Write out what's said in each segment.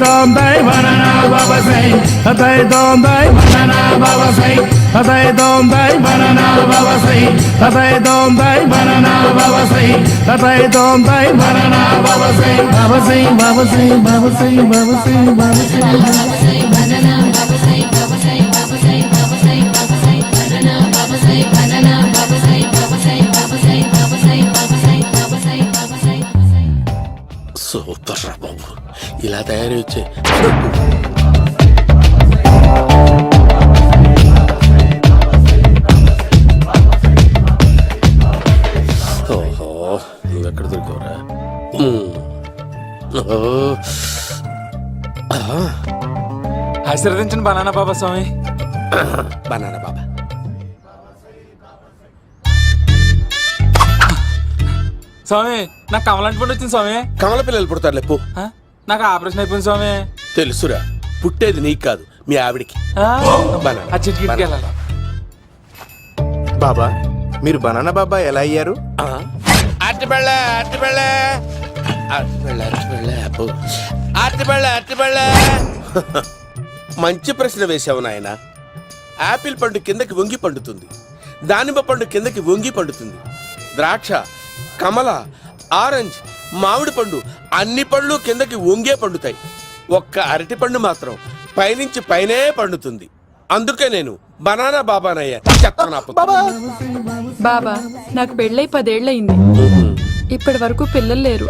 dondai banana baba say tatai dondai banana baba say tatai dondai banana baba say tatai dondai banana baba say tatai dondai banana baba say baba say baba say baba say baba say baba say banana baba say baba say baba say baba say baba say banana baba say banana baba say baba say baba say baba say baba say baba say baba say super రా బాబు ఇలా తయారు వచ్చే ఓహో నువ్వు ఎక్కడ దొరికావురా ఆశీర్వదించండి banana బాబా స్వామి. Banana బాబా స్వామి నాకు కమలాంటి పండు వచ్చింది స్వామి. కమల పిల్లలు పుడతారు లేపు. నాకు ఆపరేషన్ అయిపోయింది స్వామి. తెలుసురా, పుట్టేది నీకు కాదు మీ ఆవిడికి. ఆ చిటికిటికి వెళ్ళాలి. బాబా మీరు బనానా బాబా ఎలా అయ్యారు? మంచి ప్రశ్న వేసావు నాయన. ఆపిల్ పండు కిందకి వంగి పండుతుంది, దానిమ్మ పండు కిందకి వంగి పండుతుంది, ద్రాక్ష, కమల, ఆరెంజ్, మామిడి పండు అన్ని పళ్ళు కిందకి వంగే పండుతాయి. ఒక్క అరటి పండు మాత్రం పైనుంచి పైనే పండుతుంది. అందుకే నేను బనానా బాబానయ్యా. బాబా నాకు పెళ్ళై 10 ఏళ్ళయింది. ఇప్పటి వరకు పిల్లలు లేరు.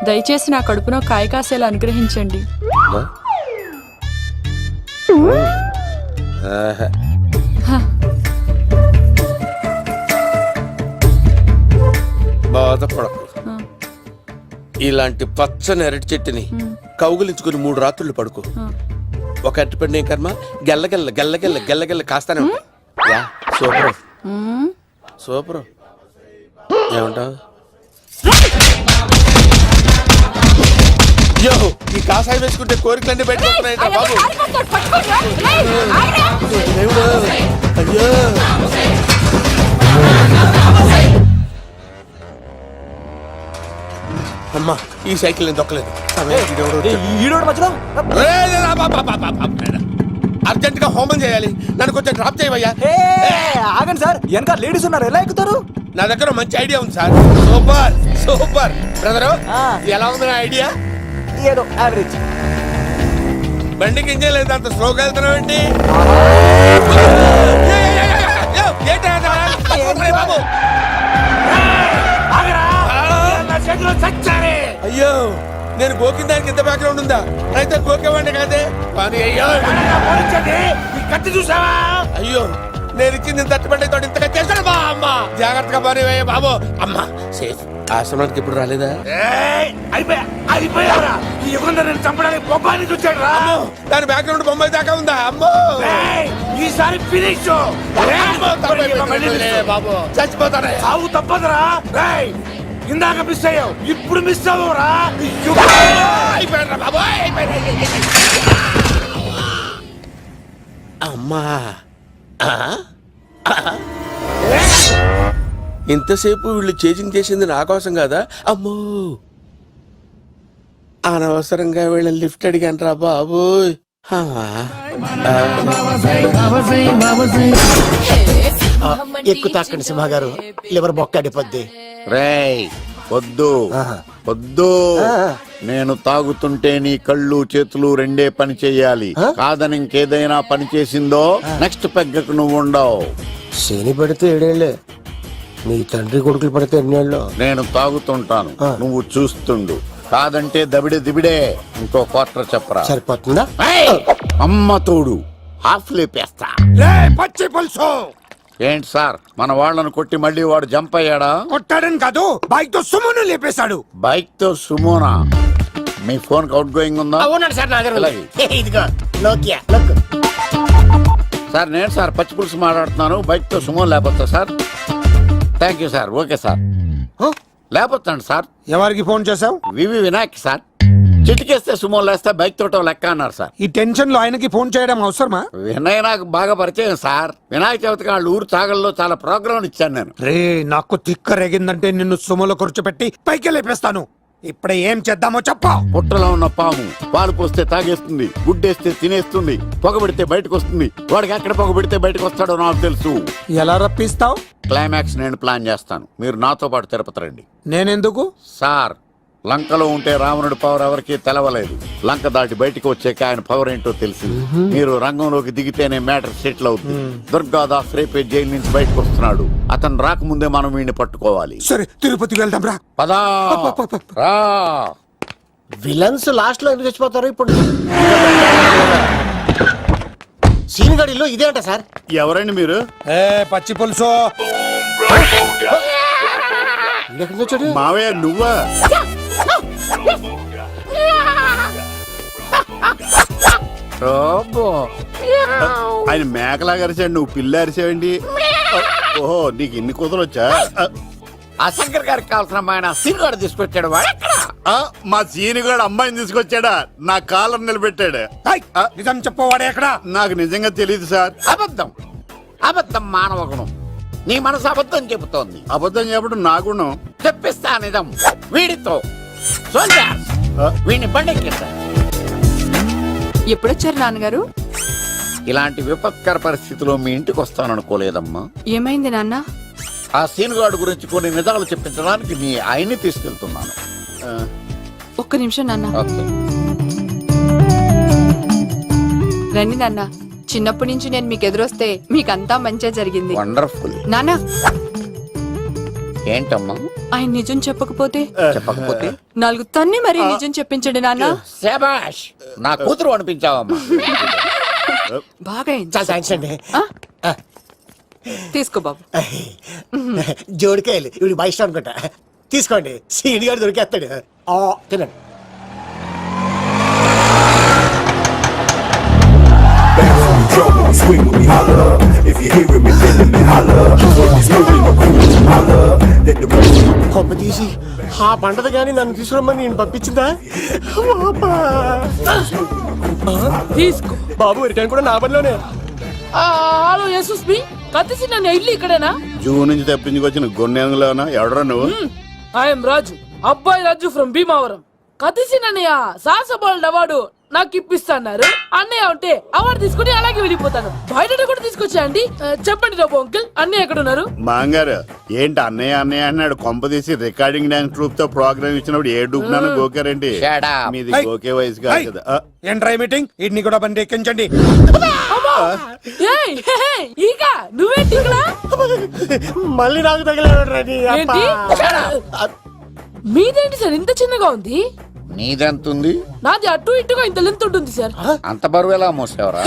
దయచేసి నా కడుపునో కాయ కాసేలా అనుగ్రహించండి. బాధపడకు. ఇలాంటి పచ్చని అరటి చెట్టుని కౌగులించుకుని 3 రాత్రులు పడుకో. ఒక అరటి పండు ఏం కర్మ, గెల్లగెల్ల గెల్లగెల్ల గెల్లగెల్ల కాస్తానే ఉంటాయి. Super super. ఏమంటావు? యో, ఈ కాసాయి వేసుకుంటే కోరికలన్నీ బయటకు వస్తున్నాయంట బాబు. అయ్యో అమ్మా, ఈ సైకిల్ నేను దొక్కలేదు. అర్జెంట్ గా హోమం చేయాలి, నన్ను కొంచెం డ్రాప్ చేయవయ్యా. ఆగండి సార్, వెనక లేడీస్ ఉన్నారు, ఎలా ఎక్కుతారు? నా దగ్గర మంచి ఐడియా ఉంది సార్. సూపర్ సూపర్ బ్రదరు, ఎలా ఉంది నా ఐడియా? ఏదో యావరేజ్. బండికి ఇంజన్ లేదు, అంత స్లోగా వెళ్తున్నావు ఏంటి? బాబు అయ్యో, నేను గోకిన దానికి ఇంత బ్యాక్గ్రౌండ్ ఉందా? అయితే గోకేవాడిని కాదే. కానీ అయ్యో కత్తి చూసావా? అయ్యో, నేను ఇచ్చింది తట్టుబడి తోటి ఇంతగా చేశాడు బా. అమ్మ జాగ్రత్తగా పని బాబు. అమ్మ సేఫ్. ఆశ్రమానికి ఇప్పుడు రాలేదా? దాని బ్యాక్గ్రౌండ్ బొమ్మాయి దాకా ఉందా? అమ్మో ఈసారి ఫినిష్ బాబు, చచ్చిపోతారా? సాగు తప్పదురా. ఇందాక మిస్ అయ్యావు, ఇప్పుడు మిస్ అవ్వరా? అమ్మా, ఇంతసేపు వీళ్ళు చేజింగ్ చేసింది నా కోసం కాదా? అమ్మో, అనవసరంగా వీళ్ళని లిఫ్ట్ అడిగాను రా బాబు. ఎక్కు తాకండి సింహ గారు, లివర్ బొక్క అడిపోద్ది. రేయ్ వద్దు వద్దు, నేను తాగుతుంటే నీ కళ్ళు చేతులు రెండే పని చెయ్యాలి. కాదని ఇంకేదైనా పని చేసిందో నెక్స్ట్ పెగ్గకు నువ్వు ఉండవు. శని పడితే 7 ఏళ్లే, మీ తండ్రి కొడుకులు పడితే 8 ఏళ్ళు. నేను తాగుతుంటాను, నువ్వు చూస్తుండు. కాదంటే దబిడే దిబిడే. ఇంకో క్వార్టర్ చెప్పరా? సరిపోతుందా? అమ్మ తోడు హాఫ్ లేపేస్తా. పచ్చి పులుసు. ఏంటి సార్, మన వాళ్ళను కొట్టి మళ్ళీ వాడు జంప్ అయ్యాడా? కొట్టాడని కాదు, బైక్ తో సుమోను లేపేశాడు. బైక్ తో సుమోనా? మీ ఫోన్ అవుట్ గోయింగ్ ఉందా? సార్ నేను సార్ పచ్చి పులుసు మాట్లాడుతున్నాను. బైక్ తో సుమో లేకపోతా sir? Thank you sir. Okay sir, లేకపోతాండి సార్. ఎవరికి ఫోన్ చేసావు? V V Vinayak sir. చిటికేస్తే సుమో లేస్తే బైక్ తోటం లెక్క అన్నారు సార్. ఈ టెన్షన్ లో ఆయనకి ఫోన్ చేయడం అవసరమా? వినయ్ నాకు బాగా పరిచయం సార్. వినాయక చవితికి వాళ్ళ ఊరు చాగల్లో చాలా ప్రోగ్రాం ఇచ్చాను నేను. రే, నాకు తిక్క రేగిందంటే నిన్ను సుమోలో కూర్చోపెట్టి పైకి లేపేస్తాను. ఇప్పుడు ఏం చేద్దామో చెప్పు. పుట్టలో ఉన్న పాము పాలు పోస్తే తాగేస్తుంది, గుడ్డేస్తే తినేస్తుంది, పొగబెడితే బయటకు వస్తుంది. వాడికి ఎక్కడ పొగబెడితే బయటకు వస్తాడో నాకు తెలుసు. ఎలా రప్పిస్తావు? క్లైమాక్స్ నేను ప్లాన్ చేస్తాను, మీరు నాతో పాటు తిరుపతి రండి. నేనెందుకు? సార్, లంకలో ఉంటే రావణుడి పవర్ ఎవరికీ తెలవలేదు. లంక దాటి బయటకు వచ్చాక ఆయన పవర్ ఏంటో తెలిసింది. మీరు రంగంలోకి దిగితేనే మ్యాటర్ సెటిల్ అవుతుంది. దుర్గాదాస్ రేపే జైలు నుంచి బయటకు వస్తున్నాడు. అతను రాకముందే మనం వీడిని పట్టుకోవాలి. సరే, తిరుపతికి వెళ్దాం రా. పదా రా. విలన్స్ లాస్ట్ లో ఎందుకు చచ్చిపోతారు ఇప్పుడు? సీన్ గడిలో ఇదే అంట సార్. ఎవరండి మీరు? ఏ పచ్చి పులుసు. ఎక్కడి నుంచి వచ్చాడు? మావయ్య నువ్వా? రోబో. ఆయన మేకలాగా అరిచాడు, నువ్వు పిల్ల అరిచావండి. ఓహో, నీకు ఇన్ని కుదరొచ్చా? ఆ శంకర్ గారికి కావాల్సిన అమ్మాయి సీనుగాడు తీసుకొచ్చాడు. మా సీనుగాడు అమ్మాయిని తీసుకొచ్చాడా? నా కాలర్ నిలబెట్టాడు. నిజం చెప్పవాడే ఎక్కడ? నాకు నిజంగా తెలియదు సార్. అబద్ధం, అబద్ధం మానవ గుణం. నీ మనసు అబద్ధం చెబుతోంది. అబద్ధం చెప్పడం నా గుణం. తెప్పిస్తా నిజం వీడితో. వీడిని బండెక్కిస్తా. ఎప్పుడొచ్చారు నాన్నగారు? ఇలాంటి విపత్కర పరిస్థితిలో మీ ఇంటికి వస్తాననుకోలేదమ్మా. ఏమైంది నాన్న? ఆ సీనుగాడు గురించి కొన్ని నిజాలు చెప్పించడానికి మీ ఆయన్ని తీసుకెళ్తున్నాను. ఒక్క నిమిషం నాన్న. ఓకే. రండి నాన్న. చిన్నప్పటి నుంచి నేను మీకు ఎదురొస్తే మీకంతా మంచిగా జరిగింది. వండర్ఫుల్. నాన్న, ఏంటమ్మా? ఆయన నిజం చెప్పకపోతే చెప్పకపోతే నాలుగు తన్ని మరీ నిజం చెప్పించండి నాన్న. శభాష్, నా కూతురు అనిపించావమ్మా. బాగా అయింది. చాలా థ్యాంక్స్ అండి. ఆ? తీసుకో బాబు. జోడికాయలు ఇవి బాగా ఇష్టం అనుకుంటా. తీసుకోండి, సీని గారు దొరికేస్తాడు. తినండి. Trouble, swing with me, holla. If you hearing me, feeling me, holla. Always moving, my crew, holla. Let the road. కొమ్మ తీసి ఆ పంటది కానీ నన్ను తీసుకురమ్మని నేను పంపించిందా? తీసుకో బాబు రిటర్న్ కూడా నా పనిలోనే. హలో యేసుస్ బి కత్తిసి నన్ను ఇల్లు ఇక్కడేనా? జూ నుంచి తప్పించుకొచ్చిన గొన్నెంగులోనా? ఎవడరా నువ్వు? ఐఎమ్ రాజు, అబ్బాయి రాజు ఫ్రమ్ భీమావరం. కత్తిసి నన్నయ్య సాహసబాలుడు అవార్డు నాకు ఇప్పిస్తాన్నారు. అన్నయ్య ఉంటే అవార్డు తీసుకుని అలాగే వెళ్ళిపోతాను. బయట కూడా తీసుకొచ్చా అండి. చెప్పండి రాబు అంకుల్, అన్నయ్య ఎక్కడ ఉన్నారు? మాంగారు ఏంటి అన్నయ్య అన్నయ్య అన్నాడు? కొంప తీసి రికార్డింగ్ డాన్స్ ట్రూప్ తో ప్రోగ్రామ్ ఇచ్చినప్పుడు ఏ డూబ్నాను గోకారండి? మీది గోకే వయసు కాదు కదా. ఏంట్రై మీటింగ్? ఇడ్ని కూడా బండి ఎక్కించండి. ఏయ్, హే, హే, ఈక నువ్వేంటి ఇక్కడ? మళ్ళీ నాకు తగిలాడు. ఏంటి? మీదేంటి సార్ ఇంత చిన్నగా ఉంది? నీదెంతుంది? నాది అటు ఇటుగా ఇంత లెంత్ ఉంటుంది సార్. అంత బరువు ఎలా మోసేవరా?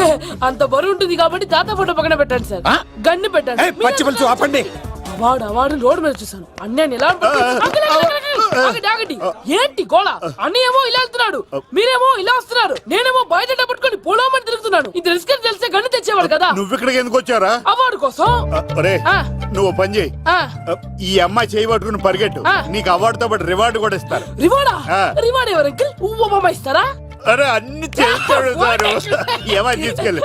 అంత బరువు ఉంటుంది కాబట్టి తాత ఫోటో పక్కన పెట్టండి సార్. గన్ను పెట్టండి. పచ్చి పులుసు ఆపండి. అవార్డు రోడ్డు మీద చూసాను. అన్నయ్య ఎలా ఆగండి. ఏంటి గోళ? అన్నయ్య ఏమో ఇలా వెళ్తున్నాడు, మీరేమో ఇలా వస్తున్నారు, నేనేమో బయట పట్టుకొని పోలోమని తిరుగుతున్నాను. ఇది రిస్క్ అని తెలిస్తే గన్ను తెచ్చేవాడు కదా. నువ్వు ఇక్కడికి ఎందుకు వచ్చారా? అవార్డు కోసం. నువ్వు పని చేయి, ఈ అమ్మాయి చేయి పట్టుకుని పరిగెట్టు. నీకు అవార్డుతో పాటు రివార్డు కూడా ఇస్తారు. రివార్డా? రివార్డ్ ఎవరు అంకిల్? ఉవ్వమ్మ ఇస్తారా? అరే అన్ని చేస్తాడు సార్. ఏమై తీసుకెళ్ళి.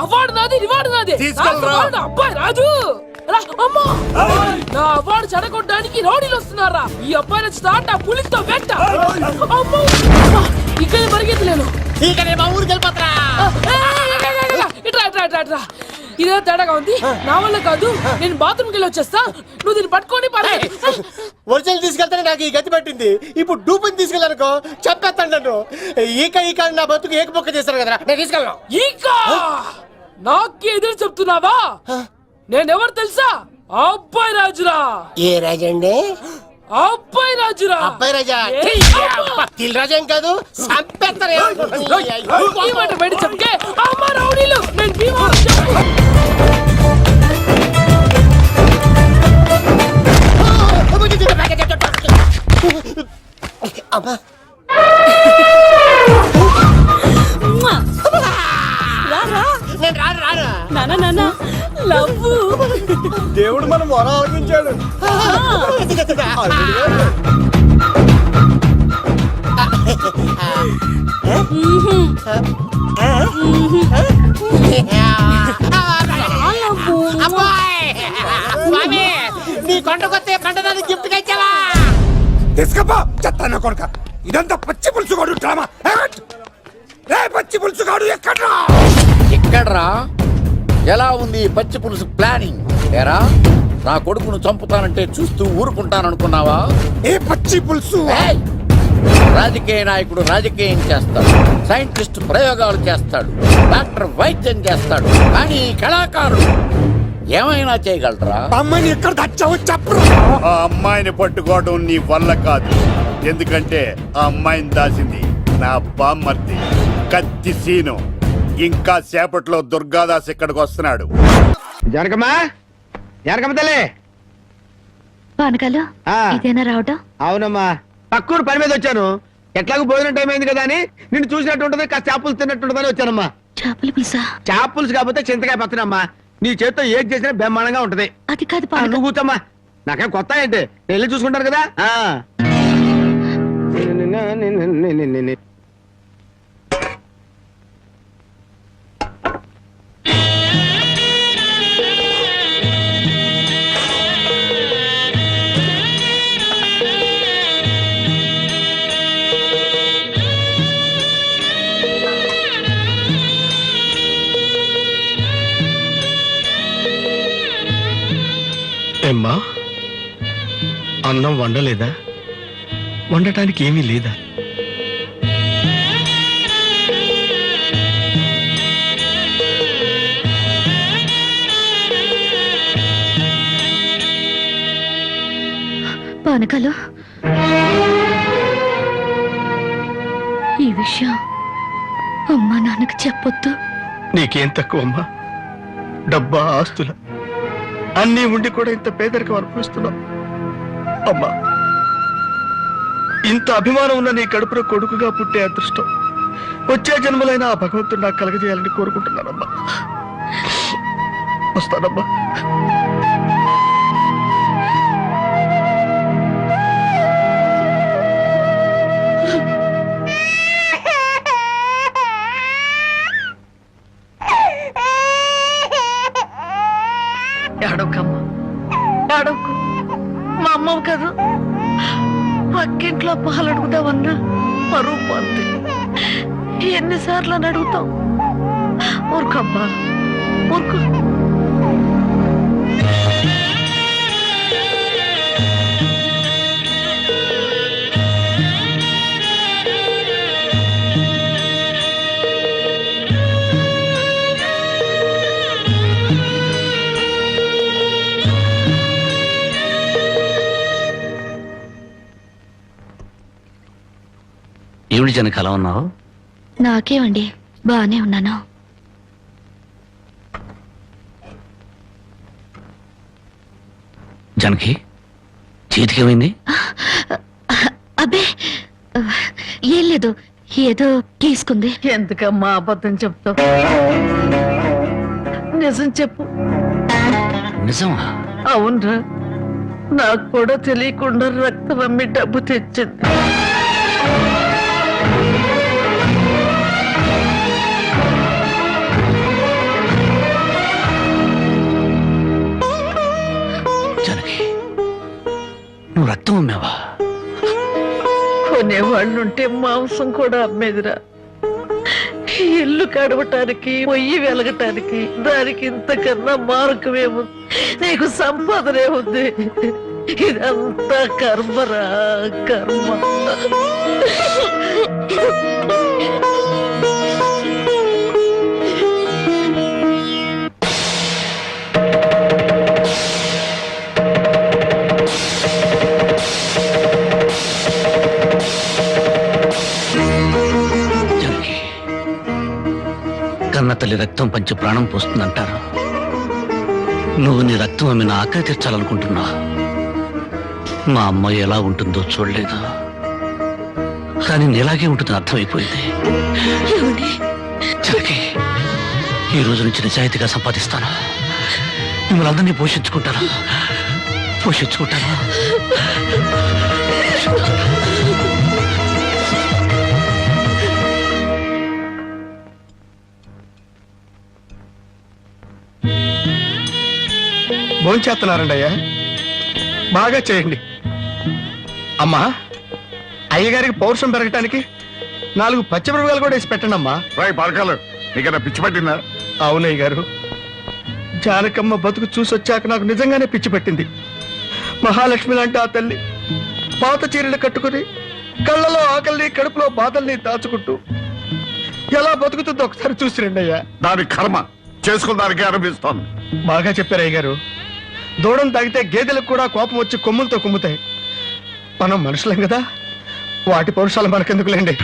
అవార్డు నాది, రివార్డు నాది. తీసుకెళ్ళరా. అబ్బాయి రాజు రా. అమ్మా, నా అవార్డు చెడగొట్టడానికి రౌడీలు వస్తున్నారా? ఈ అబ్బాయి స్టార్ట్ ఆ పులితో వెంట. అమ్మో, ఇక్కడ పరిగెత్తలేను. ఇట్రా. ఇదే తేడాగా ఉంది. నా వల్ల కాదు, నేను బాత్రూమ్కి వెళ్ళి వచ్చేస్తా. నువ్వు దీన్ని పట్టుకొని ఒరిజినల్ తీసుకెళ్తానే నాకు ఈ గతి పట్టింది. ఇప్పుడు డూపుని తీసుకెళ్ళానుకో చెప్పేస్తాను నన్ను. ఈక నా బతుకు ఏకపొక్క చేస్తారు కదా, నేను తీసుకెళ్ళను. ఇంకా నాకు ఎదురు చెప్తున్నావా? నేనెవరు తెలుసా? అబ్బాయి రాజురా. ఏ రాజండి? అబ్బాయి రాజురా. అబ్బాయి రాజా? తిల్ రాజా ఏం కాదు, సంపేస్తారు. ఈ మాట బయట చెప్తే అమ్మ రౌడీలు. నేను భీమవరం చెప్పు. అమ్మా నేను రాను. దేవుడు మనం మొర ఆలకించాడు. నీ కొండకొస్తే పంట గిఫ్ట్ గా ఇచ్చావా? తీసుకపో చెత్త కొడుక. ఇదంతా పచ్చి పులుసు గాడు డ్రామా రే పచ్చి పులుసు గాడు ఎక్కడ్రా ఇక్కడ్రా ఎలా ఉంది ఈ పచ్చి పులుసు ప్లానింగ్ ఏరా నా కొడుకును చంపుతానంటే చూస్తూ ఊరుకుంటాననుకున్నావా? ఏ పచ్చి పులుసు ఏయ్! రాజకీయ నాయకుడు రాజకీయం చేస్తాడు, సైంటిస్ట్ ప్రయోగాలు చేస్తాడు, డాక్టర్ వైద్యం చేస్తాడు, కానీ ఈ కళాకారుడు ఏమైనా చేయగలరా? అమ్మాయిని ఎక్కడ తెచ్చావో చెప్పరు. ఆ అమ్మాయిని పట్టుకోవడం నీ వల్ల కాదు, ఎందుకంటే ఆ అమ్మాయిని దాసింది నా బామ్మర్ది కత్తి సీను. ఇంకా సేపట్లో దుర్గాదాస్ ఇక్కడికి వస్తున్నాడు. జనకమ్మా జనకమ్మ తల్లి. పానకాలు ఆ. ఇదేనా రావటం? అవునమ్మా, పక్కూరు పని మీద వచ్చాను. ఎట్లాగో భోజనం టైం అయింది కదా అని నిన్ను చూసినట్టు ఉంటది, కాస్త చేపలు తిన్నట్టు ఉంటుందని వచ్చానమ్మా. చేపల పులుసా? చేప పులుసు కాకపోతే చింతకాయ పచ్చనమ్మా. నీ చేత్తో ఏది చేసినా బ్రహ్మాండంగా ఉంటది. అది కాదు ఆ, పానకం. నువ్వు కూర్చోమ్మా, నాకేం కొత్త ఏంటి, నేను వెళ్ళి చూసుకుంటాను కదా. ఏమ్మా అన్నం వండలేదా? వండటానికి ఏమీ లేదా? పానకాలు, ఈ విషయం అమ్మా నాన్నకు చెప్పొద్దు. నీకేం తక్కువ అమ్మా? డబ్బా ఆస్తుల అన్నీ ఉండి కూడా ఇంత పేదరికం అనుభవిస్తున్నావు అమ్మా. ఇంత అభిమానం ఉన్న నీ కడుపులో కొడుకుగా పుట్టే అదృష్టం వచ్చే జన్మలైనా ఆ భగవంతుడు నాకు కలగజేయాలని కోరుకుంటున్నానమ్మా. వస్తానమ్మా. ఏడవకమ్మా, ఏడవకు. మా అమ్మవు కదా, పక్కింట్లో పాలు అడుగుతావన్నా పరువు పోద్ది. ఎన్నిసార్లు అని అడుగుతావు? ఊరుకమ్మా, ఊరుకు. ఏమిటి జనక అలా ఉన్నావు? నాకేమండి, బానే ఉన్నాను. జనకి చేతికి ఏమైంది? అబ్బే ఏం లేదు, ఏదో గీసుకుంది. ఎందుకమ్మా అబద్ధం చెప్తావు? నిజం చెప్పు. నిజమా? అవునరా, నాకు కూడా తెలియకుండా రక్తం అమ్మి డబ్బు తెచ్చింది. జనకి నువ్వు రక్తం అమ్మావా? కొనేవాళ్ళుంటే మాంసం కూడా అమ్మేదిరా. ఇల్లు కడవటానికి, పొయ్యి వెలగటానికి దానికి ఇంతకన్నా మార్గమేముంది? నీకు సంపాదనే ఉంది. ఇదంతా కర్మరా, కర్మ. కన్న తల్లి రక్తం పంచి ప్రాణం పోస్తుందంటారు. నువ్వు నీ రక్తం అమ్మి నా ఆకలి తీర్చాలనుకుంటున్నా. మా అమ్మ ఎలా ఉంటుందో చూడలేదు, కానీ నీలాగే ఉంటుందని అర్థమైపోయింది. జనకి, ఈ రోజు నుంచి నిజాయితీగా సంపాదిస్తాను. మిమ్మల్ని అందరినీ పోషించుకుంటాను. భోంచేస్తున్నారండి అయ్యా, బాగా చేయండి. అమ్మా అయ్యగారికి పౌరుషం పెరగటానికి 4 పచ్చిమిరపకాయలు కూడా వేసి పెట్టండి అమ్మా. రాయ్ పరకాలు నీకైనా పిచ్చి పట్టిందా? అవునయ్య గారు, జానకమ్మ బతుకు చూసొచ్చాక నాకు నిజంగానే పిచ్చి పట్టింది. మహాలక్ష్మి లాంటి ఆ తల్లి పాత చీరలు కట్టుకుని కళ్ళలో ఆకలిని కడుపులో బాధల్ని దాచుకుంటూ ఎలా బతుకుతుందో ఒకసారి చూసి రండి అయ్యా. దాని కర్మ చేసుకున్న దానికి అనిపిస్తోంది. బాగా చెప్పారు అయ్య గారు. దూడం తాగితే గేదెలకు కూడా కోపం వచ్చి కొమ్ములతో కుమ్ముతాయి. మనం మనుషులం కదా, వాటి పౌరుషాలు మనకెందుకులేండి.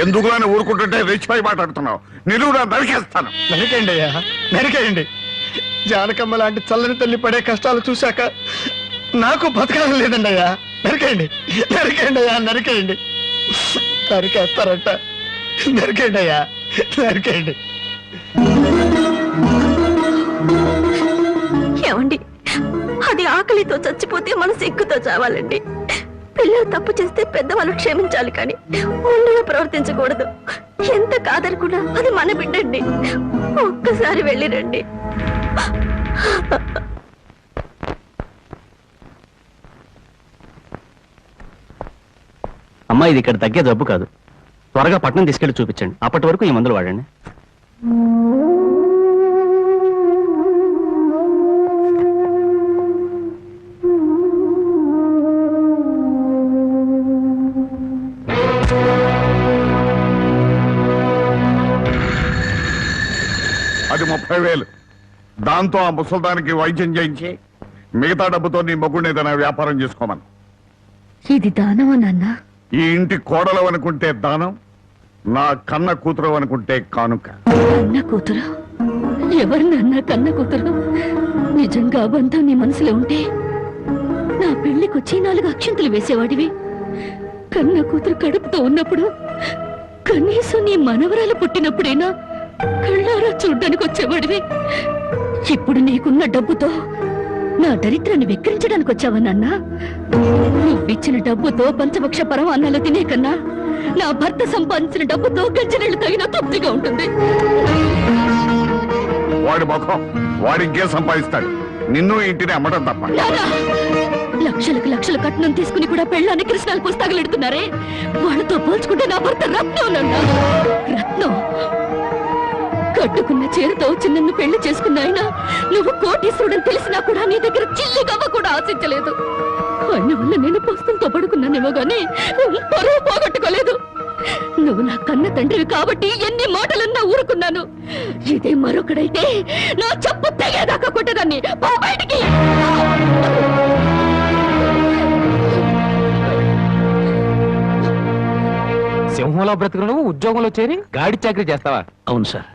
ఎందుకు అని ఊరుకుంటుంటే రెచ్చిపోయి మాట్లాడుతున్నావు. నిలువురా నరికేస్తాను. నరికేయండి అయ్యా, నరికేయండి. జానకమ్మ లాంటి చల్లని తల్లి పడే కష్టాలు చూశాక నాకు బతకాలం లేదండి అయ్యా. నరికేయండి, నరికేయండి అయ్యా, నరికేయండి. నరికేస్తారంట, నరికేయండి అయ్యా, నరికేయండి. ఏమండి, అది ఆకలితో చచ్చిపోతే మన సిగ్గుతో చావాలండి. పిల్లలు తప్పు చేస్తే పెద్దవాళ్ళు క్షమించాలి, కానీ ఒండుగా ప్రవర్తించకూడదు. ఎంత కాదనుకున్నా అది మన బిడ్డండి. ఒక్కసారి వెళ్ళిరండి. అమ్మా, ఇది ఇక్కడ తగ్గే జబ్బు కాదు. త్వరగా పట్నం తీసుకెళ్లి చూపించండి. అప్పటి వరకు ఈ మందులు వాడండి. అది 30,000. దాంతో ఆ ముసల్దానికి వైద్యం చేయించి మిగతా డబ్బుతో నీ మొగ్గుని ఏదైనా వ్యాపారం చేసుకోమను. ఇది దానమా నాన్న? ఈ ఇంటి కోడలు అనుకుంటే దానం, నా కన్న కూతురు అనుకుంటే కానుక. కన్న కూతురు? ఎవరు నాన్న కన్న కూతురు? నిజంగా బంధం నీ మనసులో ఉంటే నా పెళ్లికొచ్చి 4 అక్షంతలు వేసేవాడివి. కన్న కూతురు కడుపుతో ఉన్నప్పుడు, కనీసం నీ మనవరాలు పుట్టినప్పుడైనా కళ్ళారా చూడ్డానికి వచ్చేవాడివి. ఇప్పుడు నీకున్న డబ్బుతో నా దరిద్రాన్ని వెక్కిరించడానికి వచ్చావా నాన్న? నువ్విచ్చిన డబ్బుతో పంచభక్ష పరమాన్నాలు తినే కన్నా నా భర్త సంపాదించిన డబ్బుతో గంజనీళ్లు తగిన తృప్తిగా ఉంటుంది. వాడి ముఖం వాడింకే సంపాదిస్తాడు. నిన్ను ఇంటిని అమ్మడం తప్ప. నాన్నా, లక్షలకు లక్షల కట్నం తీసుకుని కూడా పెళ్ళాన్ని కృష్ణాలు పుస్తకాలెడుతున్నారే, వాళ్ళతో పోల్చుకుంటే నా భర్త రత్నం నాన్న, రత్నం. కట్టుకున్న చీరతో వచ్చి నన్ను పెళ్లి చేసుకున్న ఆయన నువ్వు కోటీశ్వరుడని తెలిసినా కూడా నీ దగ్గర చిల్లి గవ్వ కూడా ఆశించలేదు. ఆయన వల్ల నేను పుస్తకంతో పడుకున్నానేమో గానీ పరువు పోగొట్టుకోలేదు. నువ్వు నా కన్న తండ్రివి కాబట్టి ఎన్ని మాటలన్నా ఊరుకున్నాను. ఇదే మరొకడైతే నా చెప్పు తెగేదాకా కొట్టేదాన్ని. పో బయటికి. సింహంలో బ్రతుకు నువ్వు ఉద్యోగంలో చేరి గాడి చాకరీ చేస్తావా? అవును సార్,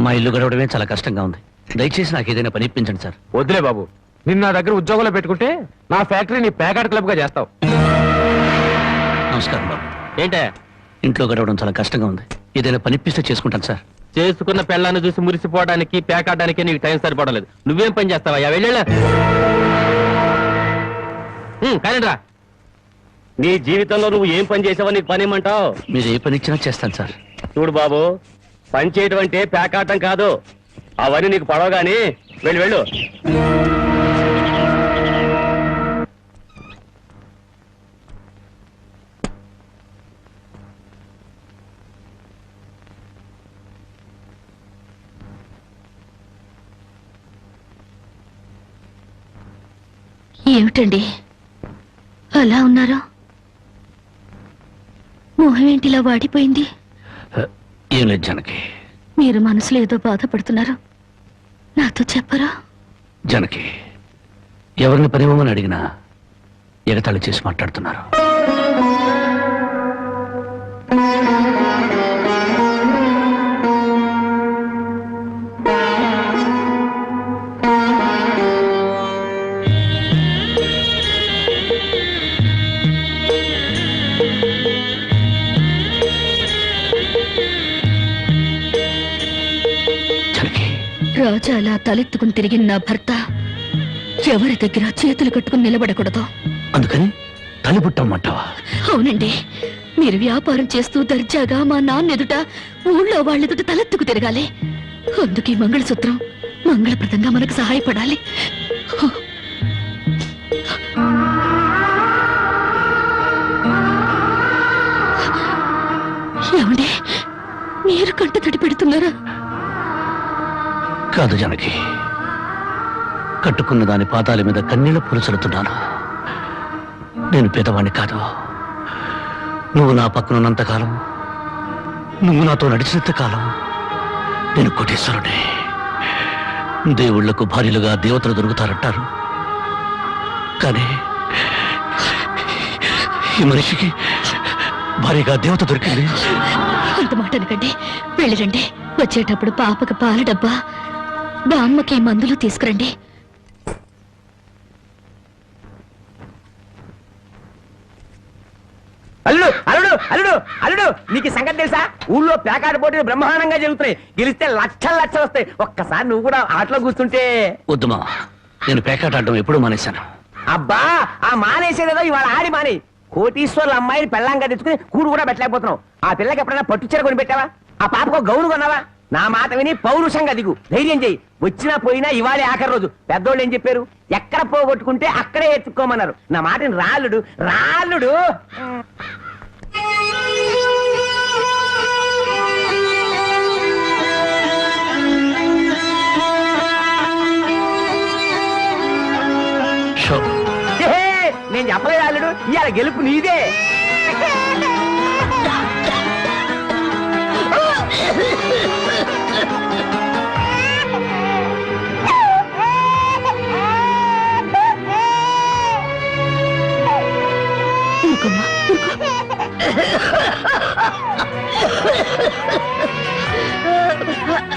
మా ఇల్లు గడవడమే చాలా కష్టంగా ఉంది. దయచేసి నాకు ఏదైనా పని ఇప్పించండి సార్. వద్దులే బాబు, నిన్న నా దగ్గర ఉద్యోగంలో పెట్టుకుంటే నా ఫ్యాక్టరీ నీ ప్యాకాట్ క్లబ్ గా చేస్తావు. నమస్కారం బాబు. ఏంటే ఇంట్లో గడవడం చాలా కష్టంగా ఉంది. ఏదైనా పని ఇప్పిస్తే చేసుకుంటాను సార్. చేసుకున్న పెళ్ళాన్ని చూసి మురిసిపోవడానికి ప్యాకాడడానికి నీకు టైం సరిపడలేదు. నువ్వేం పని చేస్తావా? వెళ్ళా కానీ రా. నీ జీవితంలో నువ్వు ఏం పని చేసావో నీకు పని ఏమంటావు? మీరు ఏ పని ఇచ్చినా చేస్తాను సార్. చూడు బాబు, పని చేయడం అంటే ప్యాకాటం కాదు. అవన్నీ నీకు పడవగాని వెళ్ళు వెళ్ళు. ఏమిటండి అలా ఉన్నారు? మొహం ఏంటిలా వాడిపోయింది? ఏం లేదు జనకి. మీరు మనసులో ఏదో బాధపడుతున్నారు, నాతో చెప్పరా? జనకి, ఎవరిని పనివ్వమని అడిగినా ఎగతాళి చేసి మాట్లాడుతున్నారు. రాజా అలా తలెత్తుకుని తిరిగిన నా భర్త ఎవరి దగ్గర చేతులు కట్టుకుని నిలబడకూడదు. అందుకని తలిపుట్టమంటావా? అవునండి, మీరు వ్యాపారం చేస్తూ దర్జాగా మా నాన్న ఎదుట, ఊళ్ళో వాళ్ళెదుట తలెత్తుకు తిరగాలి. అందుకే మంగళసూత్రం మంగళప్రదంగా మనకు సహాయపడాలి. ఏమండి మీరు కంట తడి పెడుతున్నారా? కాదు జానకి, కట్టుకున్న దాని పాదాల మీద కన్నీళ్లు పులుసలుతున్నాను. నేను పేదవాణ్ణి కాదు. నువ్వు నా పక్కనున్నంతకాలం, నువ్వు నాతో నడిచినంత కాలం నేను కోటేశ్వరుడే. దేవుళ్లకు భార్యలుగా దేవతలు దొరుకుతారంటారు, కానీ ఈ మనిషికి భార్యగా దేవత దొరికింది. అంత మాట అనకండి, వెళ్ళిరండి. వచ్చేటప్పుడు పాపకి పాల డబ్బా, బామ్మకి మందులు తీసుకురండి. అల్లుడు అల్లుడు అల్లుడు అల్లుడు, నీకు సంగతి తెలుసా? ఊళ్ళో పేకాట పోటీలు బ్రహ్మాండంగా జరుగుతున్నాయి. గెలిస్తే లక్షలు వస్తాయి. ఒక్కసారి నువ్వు కూడా ఆటలో కూర్చుంటే. వద్దుమా, నేను పేకాట ఆడడం ఎప్పుడూ మానేశాను. అబ్బా, ఆ మానేసేదేదో ఇవాళ ఆడి మాని. కోటీశ్వర్ల అమ్మాయిని పెళ్ళంగా తెచ్చుకుని కూడు కూడా పెట్టలేకపోతున్నావు. ఆ పిల్లకి ఎప్పుడైనా పట్టు చీర కొని పెట్టావా? ఆ పాపకు గౌను కొన్నావా? నా మాట విని పౌరుషంగా దిగు, ధైర్యం చెయ్యి. వచ్చినా పోయినా ఇవాళే ఆఖరి రోజు. పెద్దోళ్ళు ఏం చెప్పారు? ఎక్కడ పోగొట్టుకుంటే అక్కడే ఎత్తుక్కోమన్నారు. నా మాటని రాళ్ళుడు రాళ్ళుడు. నేను చెప్పలేదు రాళ్ళుడు, ఇవాళ గెలుపు నీదే.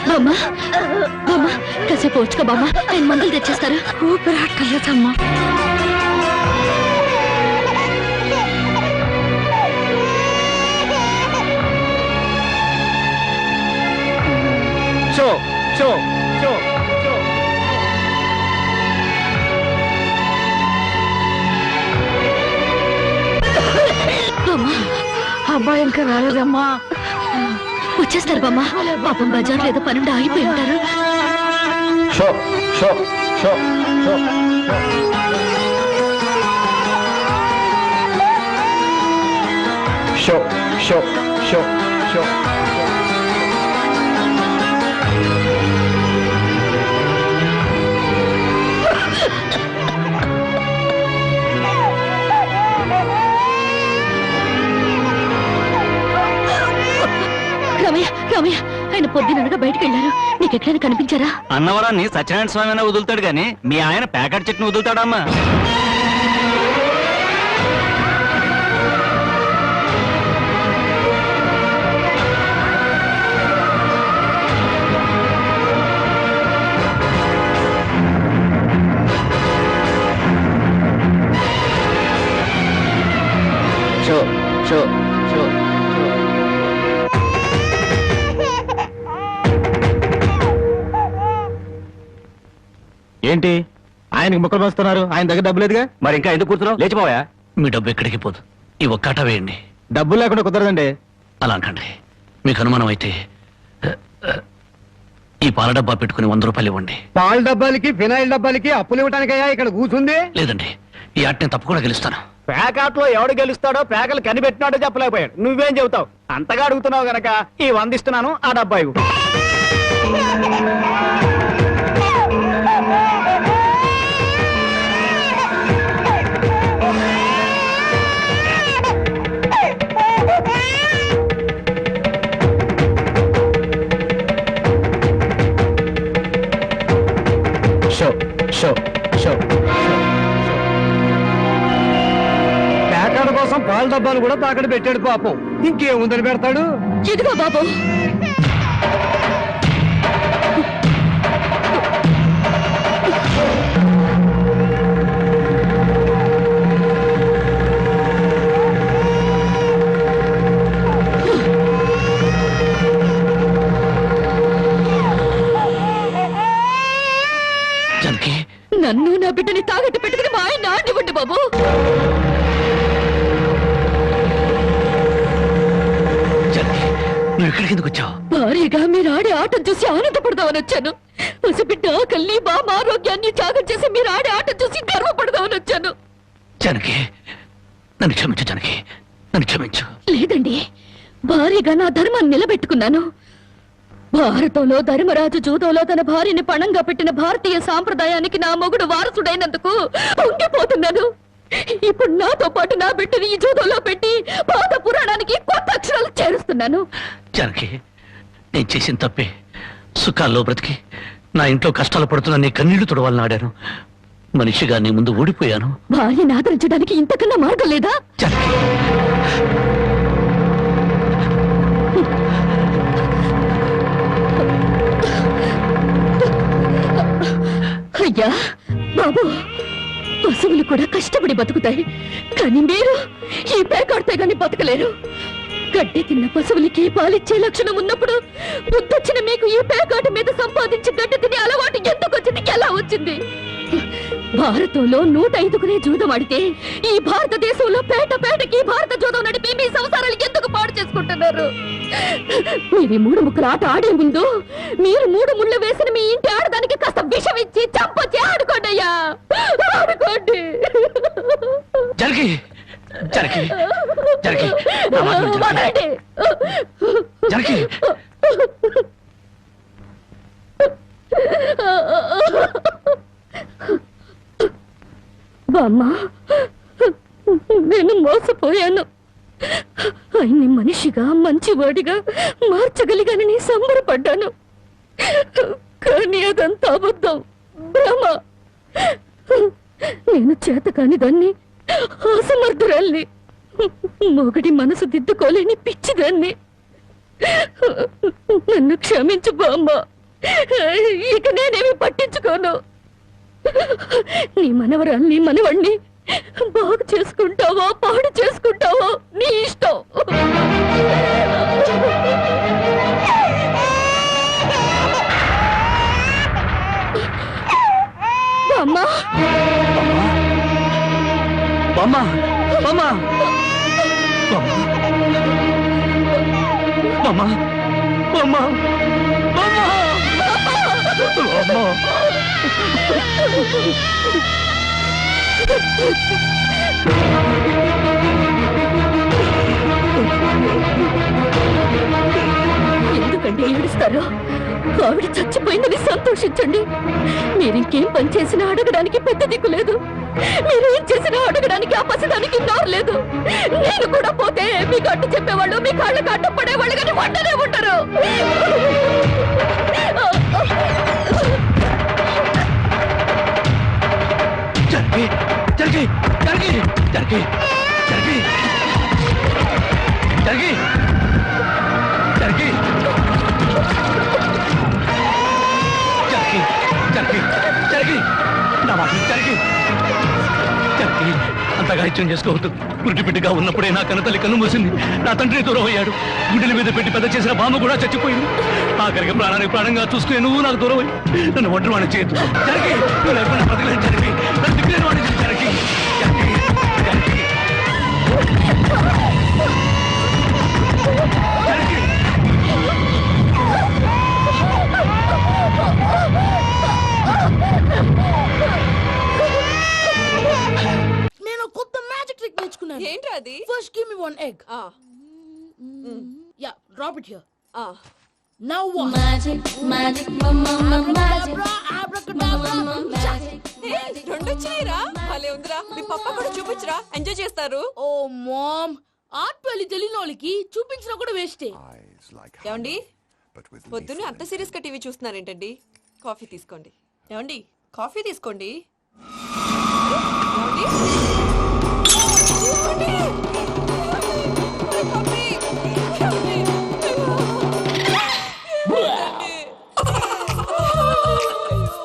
బామ్మ బామ్మ, కాసేపు వచ్చుకో బామ్మ, నేను మందులు తెచ్చేస్తారు. ఊపిరాటలేదమ్మా. షో షో షో షో. అబ్బాయి ఇంకా రాలేదమ్మా. వచ్చేస్తారు బామ్మ, పాపం బజార్లో ఏదో పనుండి ఆగిపోయి ఉంటారు. షో షో షో షో. షో షో షో షో. రామయ్య రామయ్య, ఆయన పొద్దుననగా బయటకు వెళ్ళారు. నీకు ఎక్కడైనా కనిపించారా? అన్నవరాన్ని సత్యనారాయణ స్వామి అయినా వదులుతాడు గాని మీ ఆయన ప్యాకెట్ చెట్టును వదులుతాడమ్మా. షో షో షో. ఏంటి ఆయనకి ముక్కలు వస్తున్నారు? ఆయన దగ్గర డబ్బు లేదుగా. మరి ఇంకా ఎందుకు కూర్చున్నావు? లేచిపోయా. మీ డబ్బు ఎక్కడికి పోదు, ఈ ఒక్కట వేయండి. డబ్బులు లేకుండా కుదరదండి. అలా అంటండి. మీకు అనుమానం అయితే ఈ పాల డబ్బా పెట్టుకుని 100 రూపాయలు ఇవ్వండి. పాల డబ్బాలకి ఫినాయిల్ డబ్బాలకి అప్పులు ఇవ్వడానికయ్యా ఇక్కడ కూర్చుంది? లేదండి, ఈ ఆట నేను తప్పకుండా గెలుస్తాను. పేకాట్లో ఎవడు గెలుస్తాడో పేకలు కనిపెట్టినాడో చెప్పలేకపోయాడు. నువ్వేం చెబుతావు? అంతగా అడుగుతున్నావు గనక ఈ 100 ఇస్తున్నాను, ఆ డబ్బా ఇవ్వు. షో షో షో. పేకాడ కోసం పాల డబ్బాలు కూడా తాకడ పెట్టాడు పాపం. ఇంకేముందని పెడతాడు? ఇదిగో బాబు, నన్ను నా బిడ్డని తాగట్టు పెట్టుకుని మా ఆయన ఆడివ్వండి బాబు. నువ్వు ఇక్కడికి ఎందుకు వచ్చావు? భారీగా మీరు ఆడే ఆటం చూసి ఆనందపడదామని వచ్చాను. పసిబిడ్డ ఆకలిని బామ్మ ఆరోగ్యాన్ని త్యాగం చేసి మీరు ఆడే ఆటం చూసి గర్వపడదామని వచ్చాను. జానకి, నన్ను క్షమించు జానకి, నన్ను క్షమించు. లేదండి, భారీగా నా ధర్మాన్ని నిలబెట్టుకున్నాను. భారతంలో ధర్మరాజు జూదంలో తన భార్యని పణంగా పెట్టిన భారతీయ సాంప్రదాయానికి నా మొగుడు వారసుడైనందుకు పొంగిపోతున్నాను. ఇప్పుడు నాతో పాటు నా బిడ్డని ఈ జూదంలో పెట్టి పాత పురాణానికి కొత్త అక్షరాలు చేరుస్తున్నాను. జనకి, నేను చేసిన తప్పే. సుఖాల్లో బ్రతికి నా ఇంట్లో కష్టాలు పడుతున్న నీ కన్నీళ్లు తుడవాలని ఆడాను. మనిషిగా నీ ముందు ఊడిపోయాను. భార్యని ఆదరించడానికి ఇంతకన్నా మార్గం లేదా? జనకి, అయ్యా బాబు, పశువులు కూడా కష్టపడి బతుకుతాయి, కానీ మీరు ఈ పేకాడితే గాని బతకలేరు. గడ్డి తిన్న పశువులకి పాలిచ్చే లక్షణం ఉన్నప్పుడు బుద్ధొచ్చిన మీకు ఈ పేకాట మీద సంపాదించి గడ్డి తినే అలవాటు ఎందుకు వచ్చింది, ఎలా వచ్చింది? భారతంలో 105 జూదం ఆడితే ఈ భారతదేశంలో పేట పేటకి భారత జూదం నడిపి మీ సంసారాలు ఎందుకు పాడు చేసుకుంటున్నారు? మీరు 3 ముక్కల ఆట ఆడే ముందు మీరు 3 ముళ్ళు వేసిన మీ ఇంటి ఆడదానికి కాస్త విషం ఇచ్చి చంపొచ్చి ఆడుకోండి అయ్యా, ఆడుకోండి. జనకి, జనకి, జనకి, నా మాట విను, జనకి. జనకి, బామ్మ, నేను మోసపోయాను. ఆయన్ని మనిషిగా మంచివాడిగా మార్చగలిగానని సంబరపడ్డాను, కానీ అదంతా అబద్ధం, భ్రమ. నేను చేతకాని దాన్ని, అసమర్థురాల్ని, మొగడి మనసు దిద్దుకోలేని పిచ్చిదాన్ని. నన్ను క్షమించు బామ్మ, ఇక నేనేమి పట్టించుకోను. నీ మనవరాల్ని మనవణ్ణి బాగు చేసుకుంటావో పాడు చేసుకుంటావో నీ ఇష్టం. అమ్మా, బామ్మ, బామ్మ, బామ్మ, బామ్మ, బామ్మ, బామ్మ. ఎందుకండి ఏడుస్తారు? ఆవిడ చచ్చిపోయిందని సంతోషించండి. మీరింకేం పని చేసినా అడగడానికి పెద్ద దిక్కు లేదు. మీరేం చేసినా అడగడానికి ఆ పసిదానికి నోరు లేదు. నేను కూడా పోతే మీకు అడ్డు చెప్పేవాళ్ళు, మీ కాళ్ళకి అడ్డు పడేవాళ్ళు, కానీ వంటనే ఉంటారు. జనకి, జనకి, జనకి, జనకి, జనకి, జనకి, జనకి, జనకి, జనకి, జనకి, నా మాట విను, జనకి, జనకి, అంతగా ఇచ్చం చేసుకోవద్దు. పురిటి బిడ్డగా ఉన్నప్పుడే నా కన్నతల్లి కన్ను మూసింది. నా తండ్రి దూరం అయ్యాడు. గుండెల మీద పెట్టి పెద్ద చేసిన బామ్మ కూడా చచ్చిపోయింది. ఆఖరికి ప్రాణానికి ప్రాణంగా చూసుకునే నువ్వు నాకు దూరం అయ్యి నన్ను ఒంటరి వాడిని చేయొద్దు. జనకి, నువ్వు లేకుండా బ్రతకలేను. జనకి, నన్ను దిక్కులేని వాడిని చేయి. జనకి, జనకి, జనకి, జనకి. నేను కొత్త మ్యాజిక్ ట్రిక్ నేర్చుకున్నాను. ఏంట్రా అది? First give me 1 egg. Yeah, drop it here. Now what? Magic magic రెండు చేయరా, భలే ఉందిరా. మీ పప్ప కూడా చూపించరా, ఎంజాయ్ చేస్తారు. ఓ మామ్, ఆర్ట్ పెళ్లి తెలియని వాళ్ళకి చూపించినా కూడా వేస్టే. ఏమండి, పొద్దున్నే అంత సీరియస్ గా టీవీ చూస్తున్నారేంటండి? కాఫీ తీసుకోండి. ఏమండి, కాఫీ తీసుకోండి. ఏమండి? తీసుకోండి. కాఫీ.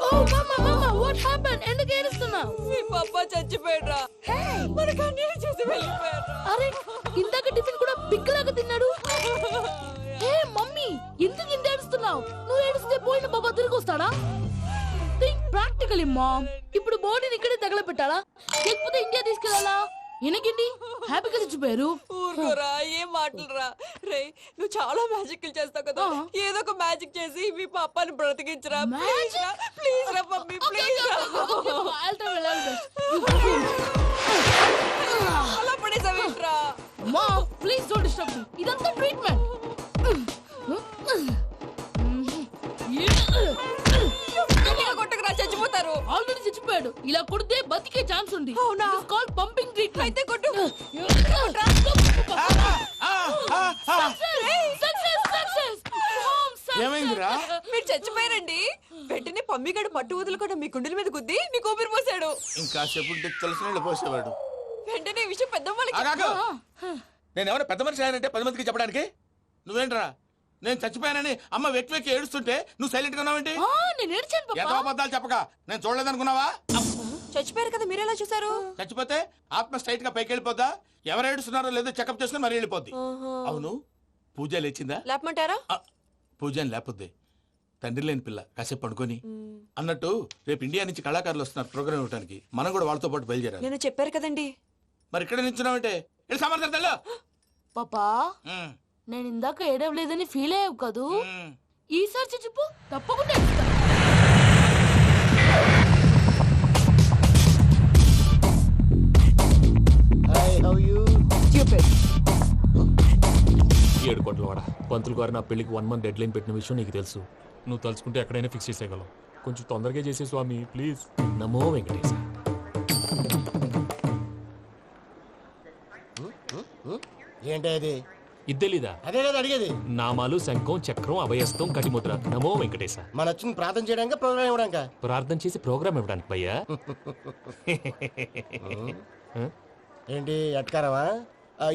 ఓ మమ్మా, వాట్ హ్యాపెండ్? ఎందుకు ఏడుస్తున్నావు? మీ పప్ప చచ్చిపోయాడ్రా. మనకు అన్యాయం చేసి వెళ్ళిపోయాడ్రా. అరే, ఇందాక టిఫిన్ కూడా పిక్కలాగా తిన్నాడు. హే మమ్మీ, ఎందుకు ఇంత ఏడుస్తున్నావు? నువ్వు ఏడిస్తే పోయిన బాబా తిరిగి వస్తాడా? Think practically mom. ఇప్పుడు బాడీని ఇక్కడే తగలబెట్టాలా, లేకపోతే ఇండియా తీసుకెళ్ళాలా? ఎనకండి హ్యాపీగా చచ్చిపోయారు. ఊరుకోరా, ఏం మాటలురా. రే, నువ్వు చాలా మ్యాజిక్ చేస్తావు కదా, ఏదో ఒక మ్యాజిక్ చేసి మీ పాపాని బ్రతికించరా. ప్లీజ్ రా మమ్మీ, ప్లీజ్ రా. అలా పడేసావేంట్రా? మా ప్లీజ్ డోంట్ డిస్టర్బ్ మీ. ఇదంతా ట్రీట్మెంట్. కొట్టాడు. ఇలా కొడితే బతికే ఛాన్స్ ఉంది. అవునా? Call pumping treatment. అయితే కొట్టు. ఏమైందిరా? మీరు చచ్చిపోయారండి. వెంటనే పమ్మిగాడు మట్టు వదులుకుండా మీ గుండెల మీద గుద్ది మీకు ఊపిరి పోసాడు. ఇంకా చెప్పు తెలిసిన పోసేవాడు. వెంటనే ఈ విషయం పెద్దమ్మకి నేను ఎవరైనా పెద్ద మనిషి ఆయనంటే 10 మందికి చెప్పడానికి నువ్వేంట్రా? నేను చచ్చిపోయానని అమ్మ వెక్కి వెక్కి ఏడుస్తుంటే నువ్వు సైలెంట్ గా ఉన్నావేంటి? నేను ఏడ్చాను ఎంతో పాపా. అబద్ధాలు చెప్పక నేను చూడలేదనుకున్నావా? చచ్చిపోయారు కదా మీరెలా చూసారు? చచ్చిపోతే ఆత్మ స్ట్రైట్ గా పైకి వెళ్ళిపోద్దా? ఎవరు ఏడుస్తున్నారో లేదో చెకప్ చేసుకుని మరి వెళ్ళిపోద్ది. అవును, పూజ లేచిందా? లేపమంటారా? పూజ అని లేకపోద్ది. తండ్రి లేని పిల్ల కాసేపు పడుకొని అన్నట్టు రేపు ఇండియా నుంచి కళాకారులు వస్తున్నారు ప్రోగ్రామ్ ఇవ్వడానికి. మనం కూడా వాళ్ళతో పాటు బయలుదేరాలి. నేను చెప్పారు కదండి. మరి ఇక్కడ నిల్చున్నావంటే వెళ్ళి సామర్థ్యం తెల్ల. పాపా నేను ఇందాక ఏడవలేదని ఫీల్ అయ్యావు కదూ. ఈసారి చచ్చిపో తప్పకుండా ఏడుస్తా. ఏడు కోట్ల వాడ పంతులు గారు నా పెళ్లికి 1 month డెడ్ లైన్ పెట్టిన విషయం నీకు తెలుసు. నువ్వు తలుచుకుంటే ఎక్కడైనా ఫిక్స్ చేసేయగలవు. కొంచెం తొందరగా చేసే స్వామి ప్లీజ్. నమో వెంకటేశ. ఏంటి అది? ఇద్దెలీదా? అదే కదా అడిగేది. నామాలు శంఖం చక్రం అభయస్తం కటిముద్ర. నమో వెంకటేశ. మన వచ్చింది ప్రార్థన చేయడానికి ప్రోగ్రామ్ ఇవ్వడానికి. ప్రార్థన చేసి ప్రోగ్రామ్ ఇవ్వడానికి భయ్యా. ఏంటి అట్కారవా?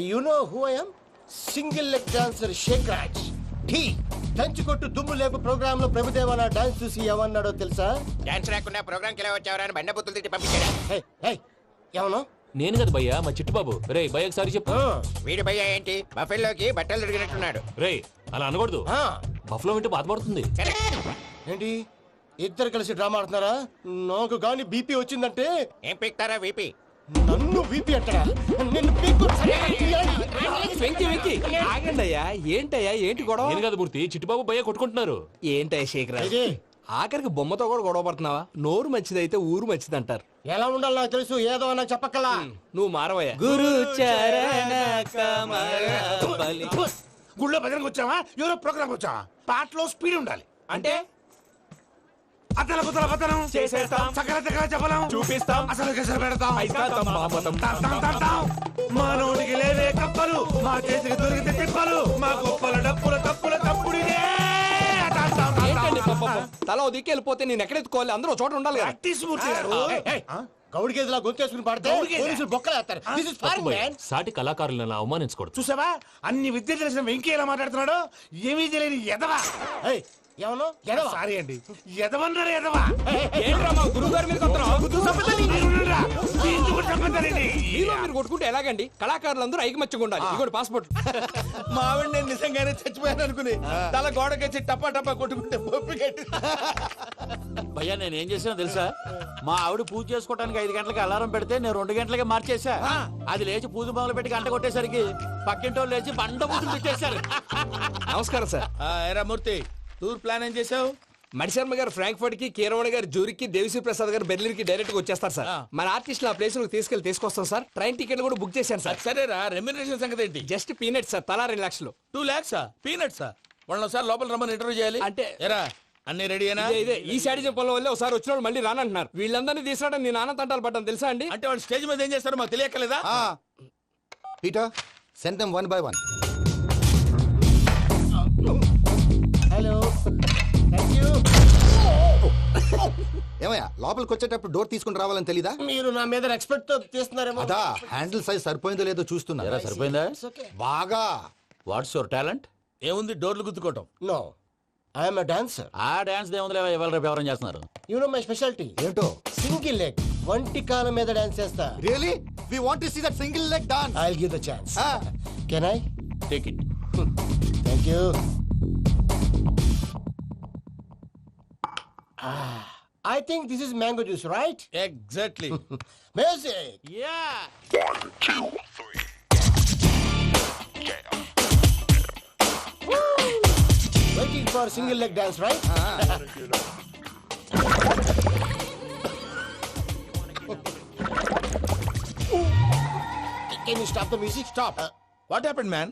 You know who I am? Single leg dancer Sheikh Raj. టీ దంచి కొట్టు దుమ్ము లేపు ప్రోగ్రామ్ లో ప్రభుదేవ నా డాన్స్ చూసి ఏమన్నాడో తెలుసా? డాన్స్ రాకుండా ప్రోగ్రామ్ కి ఎలా వచ్చావరా అని బండ బుద్ధులు తిట్టి పంపించాడు. ఏమన్నా? నేను కదా భయ్యా, మా చిట్టుబాబు. రే భయ్య ఒకసారి చెప్పు. వీడి భయ్య ఏంటి బఫెల్లోకి బట్టలు తిరిగినట్టున్నాడు. రే అలా అనకూడదు. బఫ్లో వింటే బాధపడుతుంది. ఏంటి ఇద్దరు కలిసి డ్రామా ఆడుతున్నారా? నాకు గాని బీపీ వచ్చిందంటే ఏం పీక్తారా వీపీ? నన్ను బీపీ అంటారా? నిన్ను పీక్కు ఆగండి అయ్యా. ఏంటయ్యా ఏంటి గొడవ? నేను కదా మూర్తి, చిట్టుబాబు భయ్య కొట్టుకుంటున్నారు. ఏంటయ్యా శేఖరా, ఆఖరికి బొమ్మతో కూడా గొడవ పడుతున్నావా? నోరు మంచిదైతే ఊరు మంచిది అంటారు. ఎలా ఉండాలి నాకు తెలుసు, ఏదో నాకు చెప్పక్కలా. నువ్వు మారవయ్యా. గురు గుళ్ళో భజనకు వచ్చావా? ఎవరో ప్రోగ్రామ్ వచ్చావా? పాటలో స్పీడ్ ఉండాలి. అంటే అతల కుతల పతనం చేసేస్తాం, సకల దగ్గర చెప్పలేం, చూపిస్తాం, అసలు గసలు పెడతాం. ఐస్తాం, బాపతం. మానవుడికి లేవే కప్పలు, మా చేతికి దొరికితే తిప్పలు, మా గొప్పల డప్పుల తప్పుల తప్పుడిదే. ఏంటండి పాపం? తల ఓ దిక్కు వెళ్ళిపోతే నేను ఎక్కడెత్తుకోవాలి? అందరూ చోట ఉండాలి కదా. గౌడి గేదెలా గొంతేసుకుని పాడితే పోలీసులు బొక్కలేస్తారు. This is foreign, man. సాటి కళాకారులను అవమానించకూడదు. చూసావా అన్ని విద్య తెలిసిన వెంకీ ఎలా మాట్లాడుతున్నాడు? ఏమీ తెలియని ఎదవా. ఏమను ఎదవా? సారీ అండి, ఎదవన్నారు ఎదవా. ఏంట్రా మా గురువు గారి మీద మీలో మీరు కొట్టుకుంటే ఎలాగండి? కళాకారులందరూ ఐకమత్యంగా ఉండాలి. ఇదిగోండి పాస్పోర్ట్. మా ఆవిడ నేను నిజంగానే చచ్చిపోయాను అనుకుని తల గోడకొచ్చి టపా టపా కొట్టుకుంటే పొప్పి కట్టి. భయ్యా నేను ఏం చేసినా తెలుసా? మా ఆవిడ పూజ చేసుకోవడానికి 5 గంటలకి అలారం పెడితే నేను 2 గంటలకి మార్చేసా. అది లేచి పూజ మొదలు పెట్టి గంట కొట్టేసరికి పక్కింటోళ్ళు లేచి బండ పూజలు పెట్టేశారు. నమస్కారం సార్. ఏరా మూర్తి, టూర్ ప్లాన్ ఏం చేసావు? మణిశర్మ గారు ఫ్రాంక్ఫర్ట్ కి, కీరవాణి గారు జూరిక్ కి, దేవిశ్రీ ప్రసాద్ గారు బెర్లిన్ కి డైరెక్ట్ గా వచ్చేస్తారు సార్. మన ఆర్టిస్ట్ ఆ ప్లేస్ తీసుకొస్తాం సార్. ట్రైన్ టికెట్ కూడా బుక్ చేశాను సార్. సరేరా, రెమ్యూనరేషన్ సంగతి ఏంటి? జస్ట్ పీనట్స్ సార్, తలా 2 లక్షలు. 2 lakhs పీనట్సా? వాళ్ళని ఒకసారి లోపల రమ్మని ఇంటర్వ్యూ చేయాలి. అంటే ఎరా అన్ని రెడీ అయినా? ఇదే ఈ శాడిజం పనుల వల్లే ఒకసారి వచ్చిన వాళ్ళు మళ్ళీ రానంటున్నారు. వీళ్ళందరినీ తీసుకురావడం నేను నాన్న తంటాలు పడ్డాను తెలుసా అండి? అంటే వాళ్ళు స్టేజ్ మీద ఏం చేస్తారో మాకు తెలియక్కలేదా? Peter send them 1 by 1. Hello, thank you. ఏమయ్యా లోపలికి వచ్చేటప్పుడు డోర్ తీసుకుని రావాలని తెలీదా? మీరు నా మీద ఎక్స్పెక్ట్ తో తీస్తున్నారేమో. అదా హ్యాండిల్ సైజ్ సరిపోయిందో లేదో చూస్తున్నా. సరిపోయిందా? బాగా. What's your talent? ఏముంది డోర్లు గుద్దుకోవటం. No, I'm a dancer. ఆ డాన్స్ దేవుందిలే, ఇవాళ రేపు ఎవరైనా చేస్తున్నారు. యు నో మై స్పెషాలిటీ ఏంటో? సింగిల్ లెగ్, వంటి కాలం మీద డాన్స్ చేస్తా. Really we want to see that single leg dance. I will give the chance. Can I? Take it. Thank you. I think this is mango juice, right? Exactly. Music. Yeah. 1, 2, 3. Waiting for single leg dance, right? Can you stop the music? Stop. What happened man?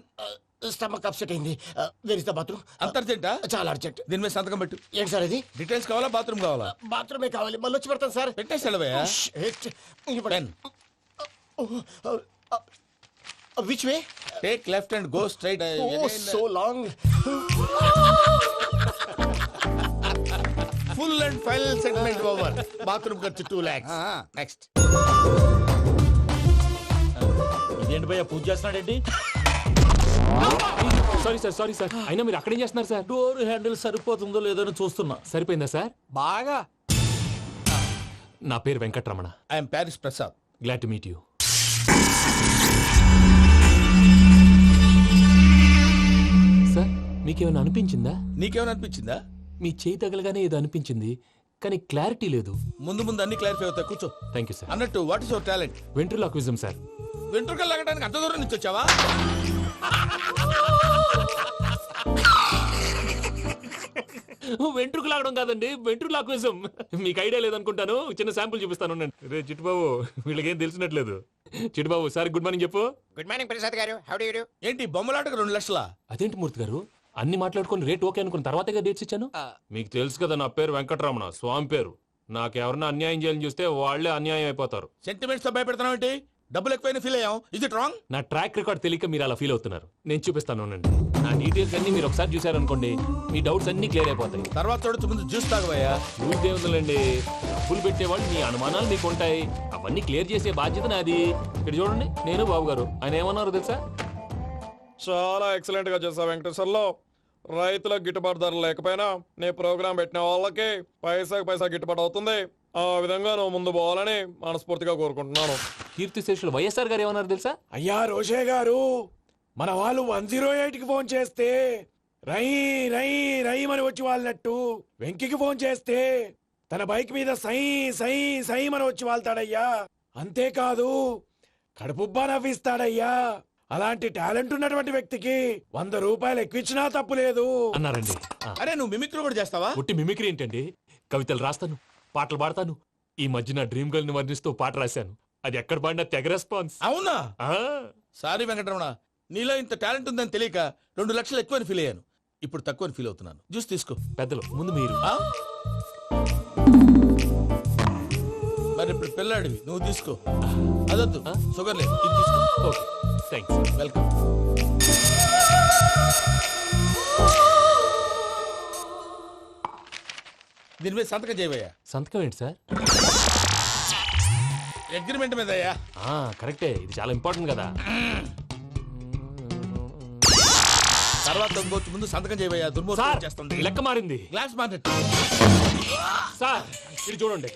Stomach upset అయింది. Where is the bathroom? అంత అర్జెంటా? చాలా urgent. దీని మీద సంతకం పెట్టు. ఏంటి sir ఇది? డీటెయిల్స్ కావాలా బాత్రూమ్ కావాలా? బాత్రూమే కావాలి, మళ్ళీ వచ్చి పెడతాను సార్. పెట్టేసి వెళ్ళవయ్యా. Pen. Which way? Take left and go straight. So long. Full and final segment over. Bathroom ఖర్చు 2 lakhs. నెక్స్ట్. ఇదేంటి భయ్యా పూజ చేస్తున్నాడేంటి? సారీ సార్ అయినా మీరు అక్కడేం చేస్తున్నారు సార్? డోర్ హ్యాండిల్ సరిపోతుందో లేదో అని చూస్తున్నా. సరిపోయిందా సార్? బాగా. నా పేరు Venkatramana. I'm Paris Prasad. Glad to meet you. Sir మీకేమైనా అనిపించిందా? నీకేమైనా అనిపించిందా? మీ చేయి తగలగానే ఏదో అనిపించింది కానీ క్లారిటీ లేదు. ముందు ముందు అన్ని క్లారిఫై అవుతాయి. కూర్చో. Thank you sir. అన్నట్టు what is your talent? Ventriloquism sir. వెంట్రుకలు లాగడానికి అంత దూరం నుంచి వచ్చావా? వెంట్రుకు లాగడం కాదండి, వెంట్రులాక్విజం. మీకు ఐడియా లేదనుకుంటాను. చిన్న శాంపుల్ చూపిస్తాను. రే చిట్టుబాబు, వీళ్ళకేం తెలిసినట్లేదు. చిట్టుబాబు సార్ గుడ్ మార్నింగ్ చెప్పు. Good morning Prasad garu. How do you do? ఏంటి బొమ్మలాటకు 2 లక్షలా? అదేంటి మూర్తి గారు, అన్ని మాట్లాడుకొని రేట్ ఓకే అనుకున్న తర్వాతగా డేట్స్ ఇచ్చాను. మీకు తెలుసు కదా నా పేరు వెంకటరమణ, స్వామి పేరు. నాకెవరన్నా అన్యాయం చేయాలని చూస్తే వాళ్ళే అన్యాయం అయిపోతారు. సెంటిమెంట్స్ తో భయపెడతావు ఏంటి? డబ్బులు ఎక్కువైనా ఫీల్ అయ్యాం. ఇది రాంగ్. నా ట్రాక్ రికార్డ్ తెలియక మీరు అలా ఫీల్ అవుతున్నారు. నేను చూపిస్తాను ఉండండి. నా డీటెయిల్స్ అన్ని మీరు ఒకసారి చూసారనుకోండి, మీ డౌట్స్ అన్ని క్లియర్ అయిపోతాయి. తర్వాత చూడొచ్చు, ముందు జ్యూస్ తాగబోయా. చూస్తే ఉందండి, డబ్బులు పెట్టేవాళ్ళు మీ అనుమానాలు మీకు ఉంటాయి. అవన్నీ క్లియర్ చేసే బాధ్యత నాది. ఇక్కడ చూడండి, నేను బాబు గారు. ఆయన ఏమన్నారు తెలుసా? చాలా ఎక్సలెంట్ గా చేసావు వెంకటేశ్వర్లో. రైతులకు గిట్టుబాటు ధర లేకపోయినా నీ ప్రోగ్రాం పెట్టిన వాళ్ళకి పైసాకి పైసా గిట్టుబాటు అవుతుంది. ఆ విధంగా నువ్వు ముందు పోవాలని మనస్ఫూర్తిగా కోరుకుంటున్నాను. కీర్తి శేషులు వైఎస్ఆర్ గారు ఏమన్నారు తెలుసా? అయ్యా రోషే గారు, మన వాళ్ళు 108కి ఫోన్ చేస్తే రై రై రై అని వచ్చి వాళ్ళనట్టు, వెంకికి ఫోన్ చేస్తే తన బైక్ మీద సై సై సై అని వచ్చి వాళ్తాడయ్యా. అంతేకాదు కడుపుబ్బా నవ్విస్తాడయ్యా. అలాంటి టాలెంట్ ఉన్నటువంటి వ్యక్తికి 100 రూపాయలు ఎక్కువచ్చినా తప్పు లేదు అన్నారండి. అరే నువ్వు మిమిక్రీ కూడా చేస్తావా? పుట్టి మిమిక్రీ ఏంటండి? కవితలు రాస్తాను, పాటలు పాడతాను. ఈ మధ్య నా డ్రీమ్ గర్ల్ ని వర్ణిస్తూ పాట రాశాను. అది ఎక్కడ పాడినా తెగ రెస్పాన్స్. అవునా? ఆ, సారీ వెంకటరమణ, నీలో ఇంత టాలెంట్ ఉందని తెలియక 2 లక్షలు ఎక్కువని ఫీల్ అయ్యాను. ఇప్పుడు తక్కువని ఫీల్ అవుతున్నాను. జ్యూస్ తీసుకో. పెద్దలు ముందు మీరు. ఆ? మరి ఇప్పుడు పిల్లాడివి, నువ్వు తీసుకో. అదొద్దు, షుగర్ లేదు, ఇది తీసుకో. Okay thanks. వెల్కమ్. దీని మీద సంతకం చేయవయ్యా. సంతకం ఏంటి సార్? అగ్రిమెంట్ మీద అయ్యా. కరెక్టే, ఇది చాలా ఇంపార్టెంట్ కదా. తర్వాత ఇంకొచ్చి ముందు సంతకం చేయవయ్యా. దుర్మోహం చేస్తుంది. లెక్క మారింది. Glass market. సార్ ఇది చూడండి,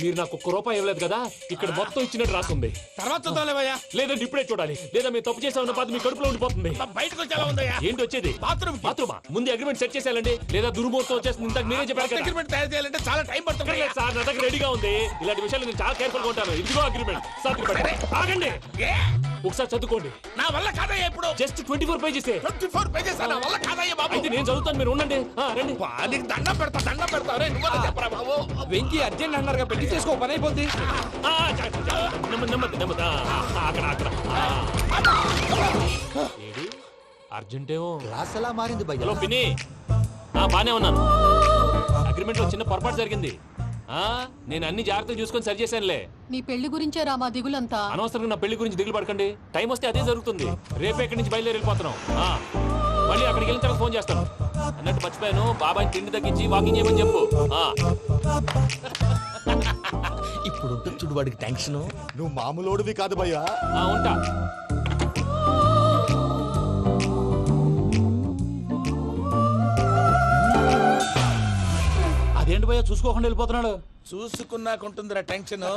మీరు నాకు 1 రూపాయి ఇవ్వలేదు కదా, ఇక్కడ మొత్తం ఇచ్చినట్టు రాస్తుంది. తర్వాత చూద్దాంలేవయ్యా. లేదంటే ఇప్పుడే చూడాలి, లేదా మీరు తప్పు చేసామన్న బాధ మీ కడుపులో ఉండిపోతుంది. బయటకు వచ్చేలా ఉందయ్యా. ఏంటి వచ్చేది? బాత్రూమా? ముందు అగ్రిమెంట్ సెట్ చేసేయాలండి, లేదా దుర్మూర్తం వచ్చేస్తుంది. ఇంతకు మీరే చెప్పారు కదా. అగ్రిమెంట్ తయారు చేయాలంటే చాలా టైం పడుతుంది. లేదు సార్, నా దగ్గర రెడీగా ఉంది. ఇలాంటి విషయాలు నేను చాలా కేర్ఫుల్ గా ఉంటాను. ఇదిగో అగ్రిమెంట్. ఆగండి, ఒకసారి చదువుకోండి. నా వల్ల కాదయ్యా. ఇప్పుడు జస్ట్ 24 పేజెస్. 24 పేజెస్ నా వల్ల కాదయ్యా బాబు. అయితే నేను చదువుతాను, మీరు ఉండండి. రండి. నీకు దండం పెడతా. రే నువ్వు చెప్పరా బాబు. వెంకీ అర్జెంట్ అన్నారుగా, పెట్టి చేసుకో, పని అయిపోద్ది. నెమ్మది. అక్కడ ఏడి అర్జెంటేమో. క్లాస్ ఎలా మారింది భయ్యా? హలో పిన్ని, బానే ఉన్నాను. అగ్రిమెంట్ లో చిన్న పొరపాటు జరిగింది. నేను అన్ని జాగ్రత్తలు చూసుకొని సరి చేశానులే. నీ పెళ్లి గురించే రా మా దిగులంతా. అనవసరంగా నా పెళ్లి గురించి దిగులు పడకండి. టైం వస్తే అదే జరుగుతుంది. రేపు ఎక్కడి నుంచి బయలుదేరి వెళ్ళిపోతున్నాం. మళ్ళీ అక్కడికి వెళ్ళిన తర్వాత ఫోన్ చేస్తాను. అన్నట్టు మర్చిపోయాను, బాబాయ్ తిండి తగ్గించి వాకింగ్ చేయమని చెప్పు. ఇప్పుడు ఉంటుంది చూడు వాడికి టెన్షన్. నువ్వు మామూలోడివి కాదు భయ్యా. ఉంటా. అదేంటి భయ్యా చూసుకోకుండా వెళ్ళిపోతున్నాడు? చూసుకున్నాకుంటుందిరా టెన్షన్.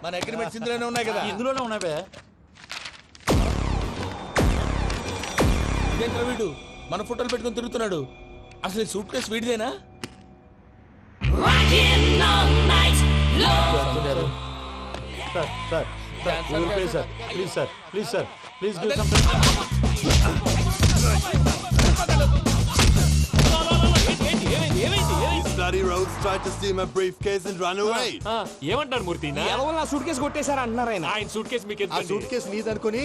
మన అగ్రిమెంట్స్ ఇందులోనే ఉన్నాయి కదా. ఇందులోనే ఉన్నాయి భయ్యా. ఇదేంట్రా వీడు మన ఫోటోలు పెట్టుకొని తిరుగుతున్నాడు. అసలు సూట్ కేసు వీడిదేనా? ఏమైంది? tried to steal my briefcase and run away. ఏమంటారు మూర్తి ఎవరు నా సూట్ కేసు కొట్టేశారా అన్నారు ఆయన. ఆయన సూట్ కేసు మీకు ఆ సూట్ కేసు నీదనుకుని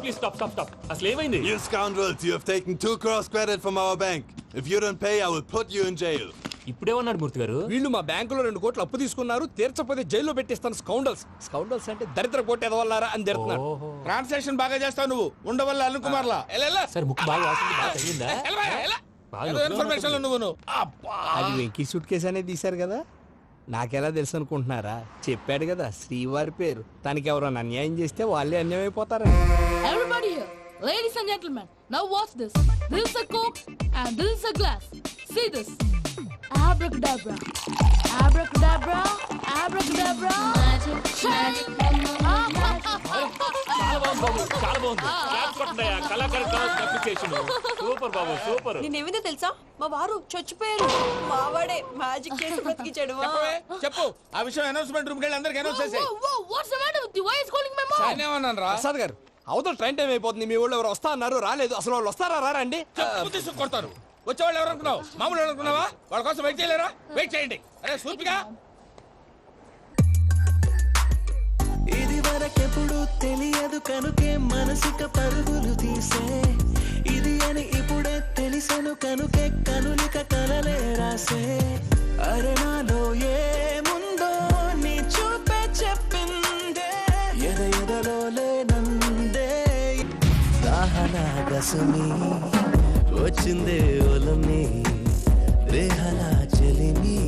ప్లీజ్ స్టాప్ స్టాప్ స్టాప్ అసలు ఏమైంది You scoundrels, you have taken 2 crores credit from our bank. If you don't pay, I will put you in jail. ఇప్పుడేమన్నాడు మూర్తి గారు? వీళ్ళు మా బ్యాంకులో 2 కోట్లు అప్పు తీసుకున్నారు, తీర్చపోతే జైల్లో పెట్టిస్తాను. స్కౌండల్స్ అంటే దరిద్ర కోట ఎదవల్లారా అని తిడుతున్నారు. ట్రాన్సాక్షన్ బాగా చేస్తావు నువ్వు ఉండవల్ల అరుణ్ కుమార్ లా సరే ముక్కు బాగా వాసింది, బాగా తగిలిందా? బాగా నొప్పి. ఇన్ఫర్మేషన్ నువ్వు అది వెంకీ సూట్ కేసు అనేది తీశారు కదా, నాకెలా తెలుసు అనుకుంటున్నారా? చెప్పాడు కదా శ్రీవారి పేరు. తనకి ఎవరైనా అన్యాయం చేస్తే వాళ్ళే అన్యాయం అయిపోతారు. Everybody here, ladies and gentlemen, now watch this. This is a coke and this is a glass. See this. Abracadabra. Abracadabra. Abracadabra. Magic. చాలా బాగుంది బాబు, చాలా బాగుంది. క్లాప్స్ కొట్టండి, కళాకారు అప్లికేషన్. సూపర్ బాబు, సూపర్. నేనేమిందో తెలుసా, మా వారు చచ్చిపోయారు, మావాడే మ్యాజిక్ చేసి బ్రతికించాడు. చెప్పు ఆ విషయం అనౌన్స్మెంట్ రూమ్ కెళ్ళి అందరికి అనౌన్స్ చేసేయ్. Whoa, what's the matter with you? Why is calling my mom? నేనేమన్నాను రా? ప్రసాద్ గారు, అవతల ట్రైన్ టైం అయిపోతుంది. మీ ఊళ్ళో ఎవరు వస్తా అన్నారు, రాలేదు. అసలు వాళ్ళు వస్తారా రారా అండి? చెప్పు తీసుకు కొడతారు. వచ్చేవాళ్ళు ఎవరు అనుకున్నావు? మామూలు ఎవరు అనుకున్నావా? వాళ్ళ కోసం వెయిట్ చేయలేరా? వెయిట్ చేయండి. అరే సూపిగా ఇది వరకెప్పుడు తెలియదు కనుకే మనసిక పరుగులు తీసే ఇది అని ఇప్పుడే తెలిసెను కనుకే కనులిక కలలే రాసే అరణాలో ఏముందో నీ చూపే చెప్పిందే ఎదలో లేనందే దాహనా గసమి వచ్చిందే ఒలమి రేహనా చెలిమి.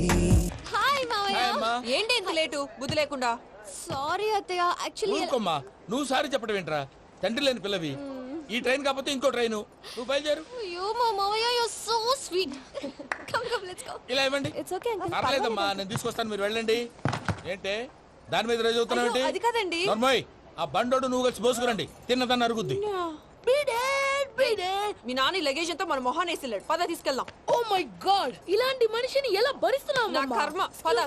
హాయ్ మావయ్య. ఏంటి ఇంత లేటు, బుద్ధి లేకుండా? సారీ అత్తయ్య, యాక్చువల్లీ ఊరుకోమ్మా. నువ్వు సారి చెప్పడం ఏంట్రా? తండ్రి లేని పిల్లవి. ఈ ట్రైన్ కాకపోతే ఇంకో ట్రైన్. నువ్వు బయలుదేరు. అయ్యో మా మావయ్య, you are so sweet. Come let's go. ఇలా ఇవ్వండి. It's okay uncle. పర్లేదమ్మా, నేను తీసుకొస్తాను, మీరు వెళ్ళండి. ఏంటే దాని మీద రోజు చదువుతున్నావు ఏంటి? అది కాదండి. నర్మోయ్, ఆ బండోడు నువ్వు కలిసి పోసుకురండి. తిన్నదాన్ని అరుగుద్ది. మీ నాని లగేజ్ అంతా మన మొహాన్ వేసిల్లాడు. పద తీసుకెళ్దాం. Oh my God! ఇలాంటి మనిషిని ఎలా భరిస్తున్నావు? నా కర్మ. పద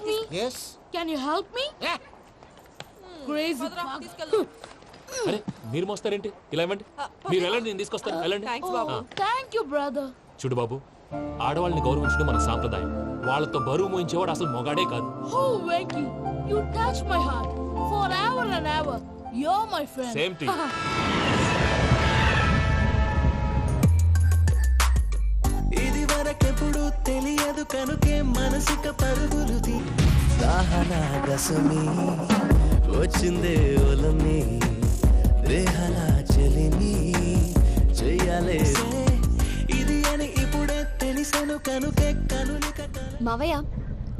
yes Can you help me? Crazy. తీసుకెళ్దాం. అరే మీరు మోస్తారేంటి? ఇలా ఇవ్వండి, మీరు వెళ్ళండి, నేను తీసుకొస్తాను. వెళ్ళండి. Thanks Babu. Thank you, brother. చూడు బాబు, ఆడవాళ్ళని గౌరవించడం మన సాంప్రదాయం. వాళ్ళతో బరువు మోయించేవాడు అసలు మొగాడే కాదు. Oh, Venky, you touch my heart forever and ever. You're my friend. Same to you. ఇది వరకెప్పుడు తెలియదు కనుకే మనసిక పరుగులు దాహనా గసమి వచ్చిందే ఒలమి రేహనా చెలిమి చెయ్యాలే ఇది అని ఇప్పుడే తెలిసెను కనుకే కనులిక. మావయ్య,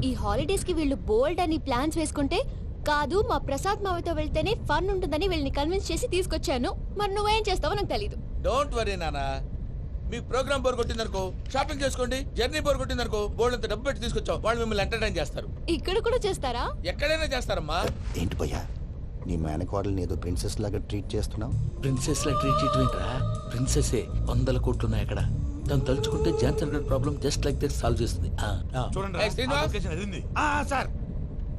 ఈ హాలిడేస్ కి వీళ్ళు బోల్డ్ అని ప్లాన్స్ వేసుకుంటే కాదు మా ప్రసాద్ మావయ్యతో వెళ్తేనే ఫన్ ఉంటుందని వీళ్ళని కన్విన్స్ చేసి తీసుకొచ్చాను. మరి నువ్వేం చేస్తావో నాకు తెలీదు. డోంట్ వరీ నానా. మీకు ప్రోగ్రామ్ బోర్ కొట్టిందనుకో షాపింగ్ చేసుకోండి. జర్నీ బోర్ కొట్టిందనుకో బోర్డు అంత డబ్బు పెట్టి తీసుకొచ్చాం. వాళ్ళు మిమ్మల్ని ఎంటర్టైన్ చేస్తారు. ఇక్కడ కూడా చేస్తారా? ఎక్కడైనా చేస్తారమ్మా. ఏంటి భయ్యా, నీ మేనకోడల్ని ఏదో ప్రిన్సెస్ లాగా ట్రీట్ చేస్తున్నావు? ప్రిన్సెస్ లా ట్రీట్ చేయటమేంట్రా? ప్రిన్సెసే 100 కోట్లు ఉన్నాయి అక్కడ. తను తలుచుకుంటే జాన్సన్ గడ్ problem just like that solve చేస్తుంది. ఏయ్, శ్రీనివాస్, సార్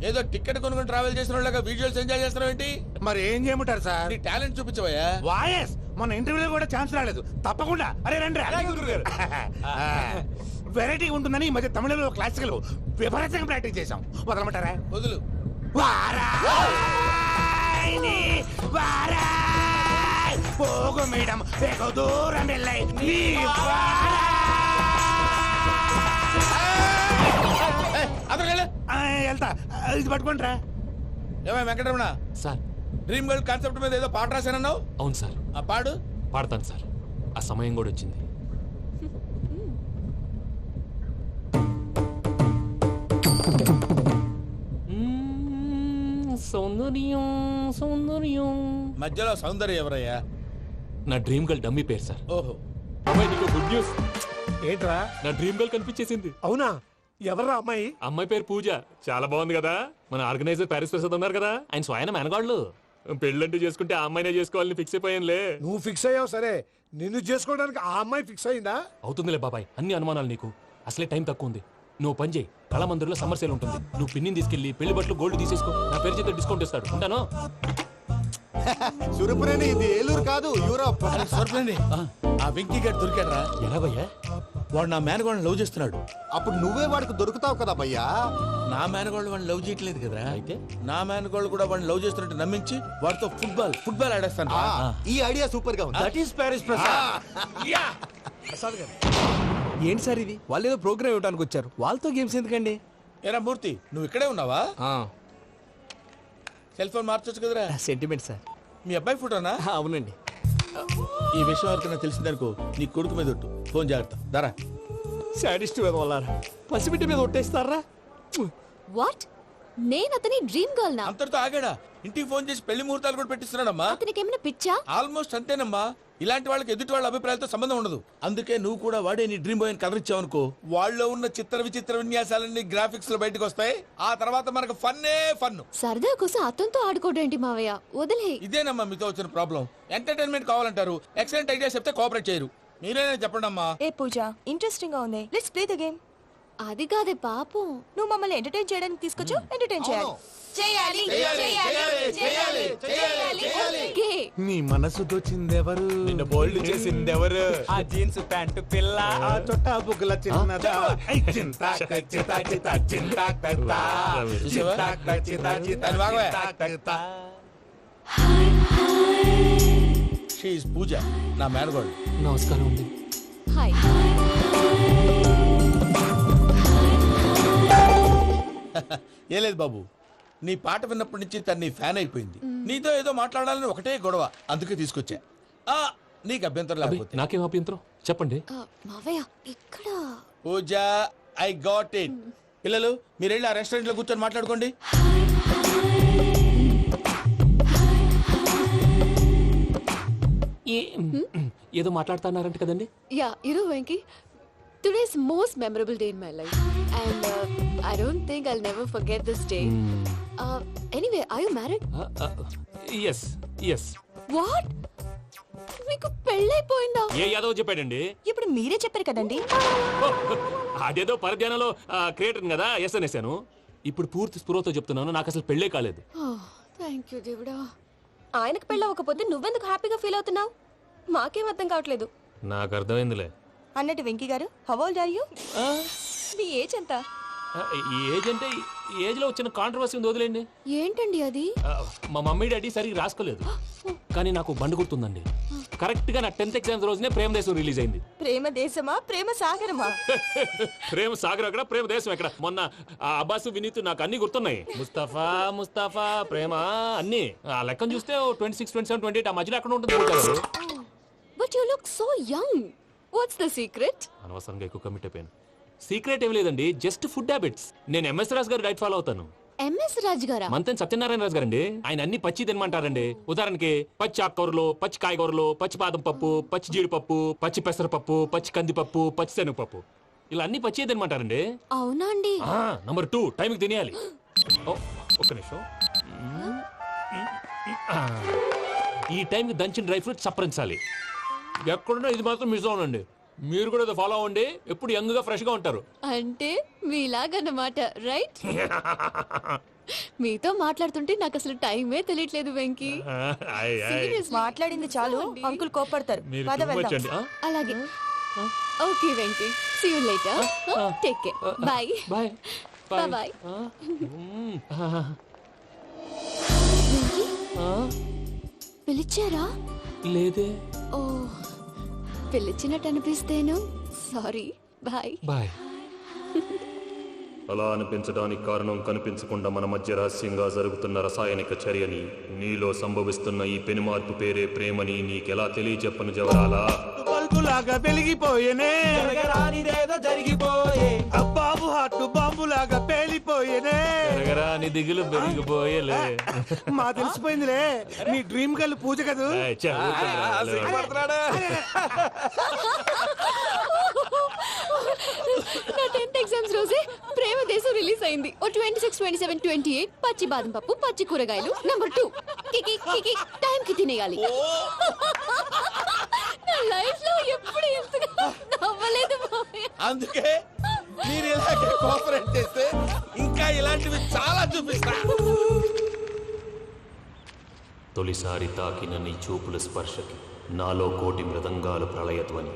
ఏదో టికెట్ కొనుక్కొని ట్రావెల్ చేసిన వాళ్ళగా విజువల్స్ ఎంజాయ్ చేస్తున్నావు ఏంటి? మరి ఏం చేయమంటారు సార్? నీ టాలెంట్ చూపించవయ్యా. వాయస్ మన ఇంటర్వ్యూలో కూడా ఛాన్స్ రాలేదు. తప్పకుండా అరే రండి వెరైటీ ఉంటుందని ఈ మధ్య తమిళంలో క్లాసికల్ విపరీతంగా ప్రాక్టీస్ చేశాం. వదలమంటారా? వదులు. వారాయ్ వారాయ్ పోగు మేడం వెగు దూరం వెళ్ళై నీ వెళ్తా. ఇది పట్టుకుంటారా? ఏమై Venkataramana, sir. Dream girl concept మీద ఏదో పాట రాశానన్నావు. అవును సార్. ఆ పాడు. పాడతాను సార్, ఆ సమయం కూడా వచ్చింది. సౌందర్యం సౌందర్యం. మధ్యలో సౌందర్యం ఎవరయ్యా? నా డ్రీమ్ గర్ల్ డమ్మీ పేరు సార్. ఓహో. అమ్మాయి నీకు గుడ్ న్యూస్. ఏంట్రా? నా డ్రీమ్ గర్ల్ కనిపించేసింది. అవునా? ఎవరా అమ్మాయి? అమ్మాయి పేరు పూజ. చాలా బాగుంది కదా. మన ఆర్గనైజర్ ప్యారిస్ ప్రసాద్ ఉన్నారు కదా, ఆయన స్వయం మేనగాళ్ళు. పెళ్ళంటూ చేసుకుంటే ఆ అమ్మాయినే చేసుకోవాలని ఫిక్స్ అయిపోయానులే. నువ్వు ఫిక్స్ అయ్యావు సరే, నిన్ను చేసుకోవడానికి ఆ అమ్మాయి ఫిక్స్ అయిందా? అవుతుందిలే బాబాయ్, అన్ని అనుమానాలు నీకు. అసలే టైం తక్కువ ఉంది. నువ్వు పని చేయి, కళామందిర్లో సమ్మర్ సేల్ ఉంటుంది. నువ్వు పిన్నిని తీసుకెళ్లి పెళ్లి బట్టలు గోల్డ్ తీసేసుకో. నా పేరు చేత డిస్కౌంట్ ఇస్తాడు. ఉంటాను. సురపురేని ఇది ఏలూరు కాదు యూరోప్. సర్లేండి ఆ వెంకీ గారు దొరికాడరా. ఎలా భయ్యా? వాడు నా మేనగోళ్ళని లవ్ చేస్తున్నాడు. అప్పుడు నువ్వే వాడికి దొరుకుతావు కదా భయ్యా. నా మేనగోళ్ళు వాడిని లవ్ చేయట్లేదు కదరా. అయితే నా మేనగోళ్ళు కూడా వాడిని లవ్ చేస్తున్నట్టు నమ్మించి వాడితో ఫుట్బాల్ ఆడేస్తాను. ఈ ఐడియా సూపర్ గా ఉంది. That is Paris Prasad. ఏంటి సార్ ఇది? వాళ్ళు ఏదో ప్రోగ్రామ్ ఇవ్వడానికి వచ్చారు, వాళ్ళతో గేమ్స్ ఎందుకండి? ఏరా మూర్తి, నువ్వు ఇక్కడే ఉన్నావా? సెల్ ఫోన్ మార్చొచ్చు కదరా. Sentiment sir. మీ అబ్బాయి ఫోటోనా? అవునండి. ఈ విషయం ఎవరికైనా తెలిసిందనుకో నీ కొడుకు మీద ఒట్టు. ఫోన్ జాగ్రత్త. దారా. సాడిస్ట్ మీద వాళ్ళారా, పసిబిడ్డ మీద ఒట్టేస్తారా? వాట్? నేను అతని డ్రీమ్ గర్ల్ నా? అంతటితో ఆగాడా? ఇంటికి ఫోన్ చేసి పెళ్లి ముహూర్తాలు కూడా పెట్టిస్తున్నాడమ్మా. అతనికి ఏమైనా పిచ్చా? ఆల్మోస్ట్ అంతేనమ్మా. ఇలాంటి వాళ్ళకి ఎదుటి వాళ్ళ అభిప్రాయాలతో సంబంధం ఉండదు. అందుకే నువ్వు కూడా వాడే నీ డ్రీమ్ బాయ్ కవర్ ఇచ్చావనుకో, వాళ్ళలో ఉన్న చిత్ర విచిత్ర విన్యాసాలన్నీ గ్రాఫిక్స్ లో బయటకు వస్తాయి. ఆ తర్వాత మనకు ఫన్నే ఫన్. సరదా కోసం అతనితో ఆడుకోడేంటి మావయ్య? వదిలే. ఇదేనమ్మా మీతో వచ్చిన ప్రాబ్లం. ఎంటర్టైన్మెంట్ కావాలంటారు, ఎక్సలెంట్ ఐడియా చెప్తే కోఆపరేట్ చేయరు. మీరేనా చెప్పండి అమ్మా. ఏ పూజ, ఇంట్రెస్టింగ్ గా ఉంది, లెట్స్ ప్లే ద గేమ్. అది కాదే పాపం. నువ్వు మమ్మల్ని ఎంటర్టైన్ చేయడానికి తీసుకొచ్చు, ఎంటర్టైన్ చేయాలి. చేయాలి ఓకే. నీ మనసు దోచిందెవరు? నిన్ను బోల్డ్ చేసిందెవరు? ఆ జీన్స్ ప్యాంటు పిల్ల, ఆ చుట్టా బుగ్గల చిన్నదా. షీఈ్ పూజ, నా మేనగోడు. నమస్కారం అండి. హాయ్. ఏ లేదు బాబు, నీ పాట విన్నప్పటి నుంచి తను నీ ఫ్యాన్ అయిపోయింది. నీతో ఏదో మాట్లాడాలని ఒకటే గొడవ, అందుకే తీసుకొచ్చా. నీకు అభ్యంతరం లేకపోతే. నాకేం అభ్యంతరం చెప్పండి. మావయ్య ఇక్కడ. పూజ, ఐ గాట్ ఇట్. పిల్లలు మీరు వెళ్ళి ఆ రెస్టారెంట్ లో కూర్చొని మాట్లాడుకోండి. ఏదో మాట్లాడుతున్నారంట కదండి. Yeah, Venky, today's most memorable day in my life, and I don't think I'll never forget this day. Anyway, are you married? Yes yes. What? మీకు పెళ్ళైపోయిందా? ఏ యాదవ్ చెప్పాడండి? ఇప్పుడు మీరే చెప్పారు కదండి. అదేదో పరధ్యానంలో క్రియేటర్ కదా ఎస్ అనేసాను. ఇప్పుడు పూర్తి స్పృహతో చెప్తున్నాను, నాకు అసలు పెళ్ళే కాలేదు. థ్యాంక్ యూ దేవుడా. ఆయనకు పెళ్ళి అవ్వకపోతే నువ్వెందుకు హ్యాపీగా ఫీల్ అవుతున్నావు? మాకేం అర్థం కావట్లేదు. నాకు అర్థమైందిలే. అన్నట్టు Venky garu, how old are you? మీ ఏజ్ ఎంత? ఈ ఏజ్ అంటే ఈ ఏజ్ లో వచ్చిన కాంట్రవర్సీ ఉంది, వదిలేండి. ఏంటండి అది? మా మమ్మీ డాడీ సరిగ్గా రాసుకోలేదు, కానీ నాకు బండి గుర్తుందండి. కరెక్ట్ గా నా 10th ఎగ్జామ్స్ రోజునే ప్రేమ దేశం రిలీజ్ అయింది. ప్రేమ దేశమా, ప్రేమ సాగరమా? ప్రేమ సాగర్ ఎక్కడ, ప్రేమ దేశం ఎక్కడ? మొన్న అబ్బాసు వినీత్ నాకు అన్ని గుర్తున్నాయి. ముస్తఫా ప్రేమ అన్ని ఆ లెక్కను చూస్తే 26, 27, 28 ఆ మధ్యలో ఎక్కడ ఉంటుంది. But you look so young. What's the secret? అనవసరంగా ఎక్కువ కమిట్ అయిపోయాను. సీక్రెట్ ఏం లేదండి, జస్ట్ ఫుడ్ హ్యాబిట్స్. నేను ఎంఎస్ రాజు గారు డైట్ ఫాలో అవుతాను. ఎంఎస్ రాజు గారా? మంతెన్ సత్యనారాయణ రాజు గారండి. ఆయన అన్ని పచ్చి తినమంటారండి. ఉదాహరణకి పచ్చి ఆకుకూరలు, పచ్చి కాయగూరలు, పచ్చి బాదం పప్పు, పచ్చి జీడిపప్పు, పచ్చి పెసరపప్పు, పచ్చి కందిపప్పు, పచ్చి శనగపప్పు, ఇలా అన్ని పచ్చి తినమంటారండి. అవునా అండి? నంబర్ 2, టైంకి తినేయాలి. ఒక్క నిమిషం. ఈ టైంకి దంచిన డ్రై ఫ్రూట్స్ సప్పరించాలి. ఎక్కడున్నా ఇది మాత్రం మిస్ అవునండి. మీరు కూడా ఇది ఫాలో అవ్వండి, ఎప్పుడు యంగ్ గా ఫ్రెష్ గా ఉంటారు. అంటే మీలాగన్నమాట, రైట్? మీతో మాట్లాడుతుంటే నాకు అసలు టైమే తెలియట్లేదు వెంకీ. మాట్లాడింది చాలు, అంకుల్ కోపడతారు. పద వెళ్దాం. అలాగే. Okay Venky, see you later. Take care. Bye bye bye. పిలిచారా? లేదే. ఓ, పిలిచినట్టు అనిపిస్తేను సారీ. Bye bye. అలా అనిపించడానికి కారణం కనిపించకుండా మన మధ్య రహస్యంగా జరుగుతున్న రసాయనిక చర్యని, నీలో సంభవిస్తున్న ఈ పెనుమార్పు పేరే ప్రేమని నీకెలా తెలియచెప్పను జవరాలా? బల్బులాగా వెలిగిపోయేనే, జరిగిపోయే అబ్బాబు హార్ట్ బాంబులాగా పేలిపోయేనే. నీ దిగులు పెరిగిపోయేలే. మా తెలిసిపోయిందిలే, నీ డ్రీమ్ గర్ల్ పూజ కదూ. నా 10th ఎగ్జామ్స్ రోజే ప్రేమ దేశం రిలీజ్ అయింది. ఓ 26, 27, 28 పచ్చి బాదం పప్పు, పచ్చి కూరగాయలు. నంబర్ 2, కికి టైం కి తినేయాలి. నా లైఫ్ లో ఎప్పుడు ఇంతగా నవ్వలేదు మామయ్య. అందుకే మీరు ఇలాగే కోఆపరేట్ చేస్తే ఇంకా ఇలాంటివి చాలా చూపిస్తా. తొలిసారి తాకిన నీ చూపుల స్పర్శకి నాలో కోటి మృదంగాలు ప్రళయధ్వని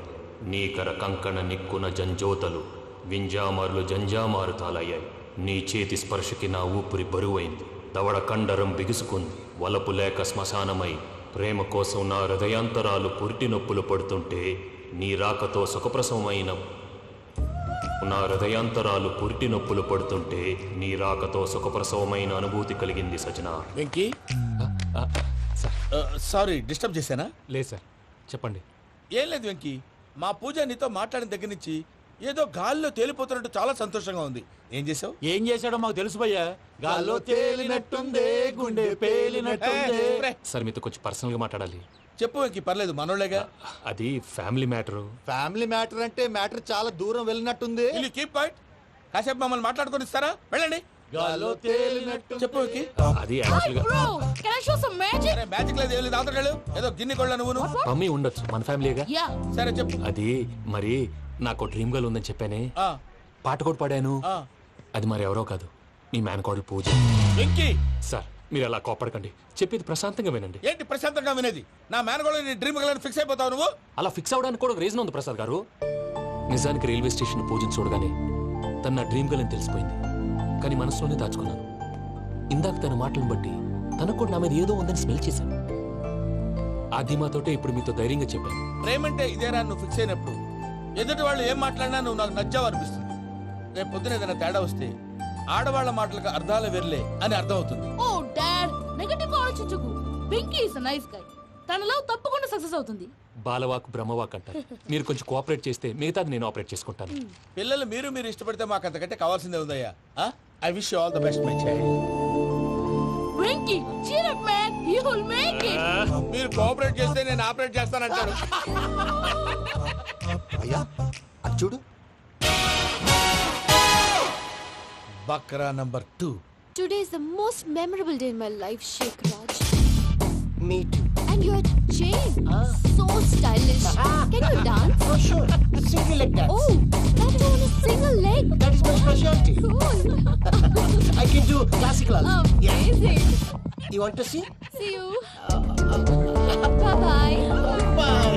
నీకర కంకణ నిక్కున జంజోతలు వింజామారులు జంజామారు తాలయ్యాయి. నీ చేతి స్పర్శకి నా ఊపిరి బరువైంది, దవడ కండరం బిగుసుకుంది. వలపు లేక శ్మశానమై ప్రేమ కోసం నా హృదయాంతరాలు పురిటి నొప్పులు పడుతుంటే నీ రాకతో సుఖప్రసవమైన నా హృదయాంతరాలు పురిటి నొప్పులు పడుతుంటే నీ రాకతో సుఖప్రసవమైన అనుభూతి కలిగింది సజనా. వెంకీ సారీ డిస్టర్బ్ చేశానా? లేదు సార్, చెప్పండి. ఏం లేదు వెంకీ, మా పూజ నీతో మాట్లాడిన దగ్గర నుంచి ఏదో గాల్లో తేలిపోతున్నట్టు చాలా సంతోషంగా ఉంది. ఏం చేసావు? ఏం చేశాడో మాకు తెలుసు భయ్యా. గాల్లో తేలినట్టుందే, గుండె పేలినట్టుందే. సార్ మీతో కొంచెం పర్సనల్గా మాట్లాడాలి. చెప్పు వెంకీ, పర్లేదు మనోళ్ళేగా. అది ఫ్యామిలీ మ్యాటరు. ఫ్యామిలీ మ్యాటర్ అంటే మ్యాటర్ చాలా దూరం వెళ్ళినట్టుంది. Keep point. కాసేపు మమ్మల్ని మాట్లాడుకొని ఇస్తారా? వెళ్ళండి. గాల్లో తేలినట్టు చెప్పు వెంకీ. అది యాక్చువల్గా అరే మ్యాజిక్ లేదు, ఏం లేదు, అవతల ఏదో గిన్నె కొళ్ళ నువ్వు. మమ్మీ ఉండొచ్చు, మన ఫ్యామిలీగా. సరే చెప్పు. అది మరి నాకు డ్రీమ్ గర్ల్ ఉందని చెప్పానే, ఆ, పాట కూడా పాడాను. ఆ. అది మరి ఎవరో కాదు, మీ మేనకోడలు పూజ. వెంకీ సార్ మీరు అలా కోపడకండి, చెప్పేది ప్రశాంతంగా వినండి. ఏంటి ప్రశాంతంగా వినేది? నా మేనగోళ్ళు నీ డ్రీమ్ గర్ల్ ఫిక్స్ అయిపోతావు నువ్వు. అలా ఫిక్స్ అవడానికి కూడా రీజన్ ఉంది ప్రసాద్ గారు. నిజానికి రైల్వే స్టేషన్ పూజను చూడగానే తన నా డ్రీమ్ గర్ల్ అని తెలిసిపోయింది, కానీ మనసులోనే దాచుకున్నాను. ఇందాక తన మాటలను బట్టి తనకు కూడా నా మీద ఏదో ఉందని స్మెల్ చేశాను. ఆ ధీమాతోటే ఇప్పుడు మీతో ధైర్యంగా చెప్పాను. ప్రేమంటే ఇదేనా నువ్వు ఫిక్స్ అయినప్పుడు ఎదుటి వాళ్ళు ఏం మాట్లాడినా నువ్వు నాకు నచ్చావు అనిపిస్తుంది. రేపు పొద్దున ఏదైనా తేడా వస్తే ఆడవాళ్ల మాటలకు అర్థాలు వెర్లే అని అర్థం అవుతుంది. ఓ డాడ్, నెగటివ్ ఆలోచించకు. Venky is nice guy. తన లవ్ తప్పకుండా సక్సెస్ అవుతుంది. బాలవాక్ బ్రహ్మవాక్ అంటారు. మీరు కొంచెం కోఆపరేట్ చేస్తే మిగతాది నేను ఆపరేట్ చేసుకుంటాను. పిల్లలు మీరు ఇష్టపడితే మాకు అంతకంటే కావాల్సిందే ఉందయ్యా. I wish you all the best my child. Venky cheer up man, you will make it. మీరు కోఆపరేట్ చేస్తే నేను ఆపరేట్ చేస్తానంటారు. అయ్యా అది చూడు. Bakra number 2. Today is the most memorable day in my life, Sheikh Raj. Me too. And your chain, so stylish. Can you dance? Oh sure. Single leg dance. Oh, that is on a single leg. That is my specialty. Cool. I can do classical also. Amazing. You want to see? See you. Bye bye. Bye.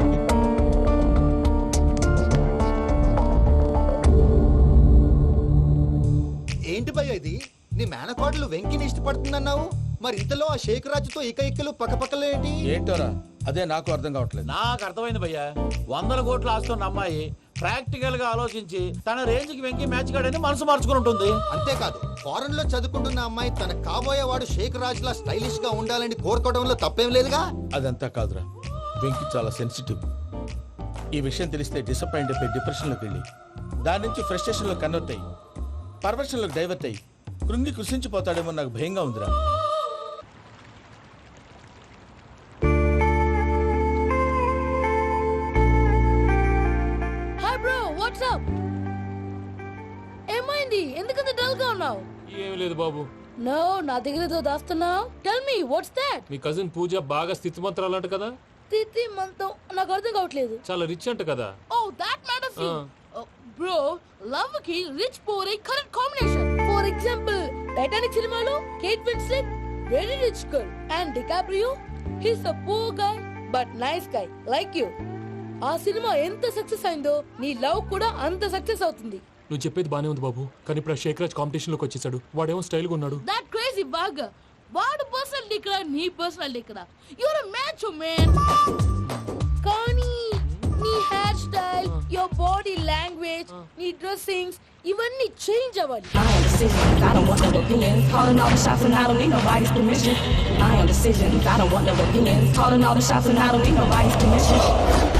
ఏంటి భయ్య ఇది? నీ మేనకోడలు వెంకిని ఇష్టపడుతుందన్నావు, మరి ఇంతలో ఆ షేక్ రాజుతో ఇకలు పక్కపక్కలు ఏంటి? ఏంటోరా అదే నాకు అర్థం కావట్లేదు. నాకు అర్థమైంది భయ్యా. 100 కోట్లు ఆస్తున్న అమ్మాయి ప్రాక్టికల్ గా ఆలోచించి తన రేంజ్ కి వెంకి మ్యాచ్ కాడని మనసు మార్చుకుని ఉంటుంది. అంతేకాదు, ఫారెన్ లో చదువుకుంటున్న అమ్మాయి తన కాబోయేవాడు షేక్ రాజ్ లా స్టైలిష్ గా ఉండాలని కోరుకోవడంలో తప్పేం లేదుగా. అదంతా కాదురా, వెంకి చాలా సెన్సిటివ్. ఈ విషయం తెలిస్తే డిసప్పాయింట్ అయిపోయి డిప్రెషన్లోకి వెళ్ళి దాని నుంచి ఫ్రస్ట్రేషన్లో కన్వర్ట్ అయ్యి పర్వర్షన్లోకి డైవర్ట్ అయ్యి కృంగి కృషించిపోతాడేమో నాకు భయంగా ఉందిరా. Hi bro, what's up? ఏమైంది? ఎందుకంత డల్ గా ఉన్నావు? ఏం లేదు బాబు. నో, నా దగ్గర ఏదో దాస్తున్నావు. Tell me, what's that? మీ కజిన్ పూజ బాగా స్థితిమంతరాలు అంట కదా. తిత్తి మంతం నాకు అర్థం కావట్లేదు. చాలా రిచ్ అంట కదా. Oh, that matters. Bro, love కి rich poor correct combination. For example, Titanic సినిమాలో Kate Winslet very rich girl and DiCaprio he's a poor guy but nice guy like you. ఆ సినిమా ఎంత సక్సెస్ అయిందో నీ love కూడా అంత success అవుతుంది. నువ్వు చెప్పేది బానే ఉంది బాబు, కానీ ఇప్పుడు ఆ షేక్ రాజ్ కాంపిటీషన్ లోకి వచ్చేసాడు. వాడేమో స్టైల్ గా ఉన్నాడు. That crazy bag. వాడు పర్సనాలిటీ ఇక్కడ, నీ పర్సనాలిటీ ఇక్కడ. Your uh match man. కానీ నీ hair style, your body language, నీ డ్రెస్సింగ్స్ ఇవన్నీ చేంజ్ అవ్వాలి.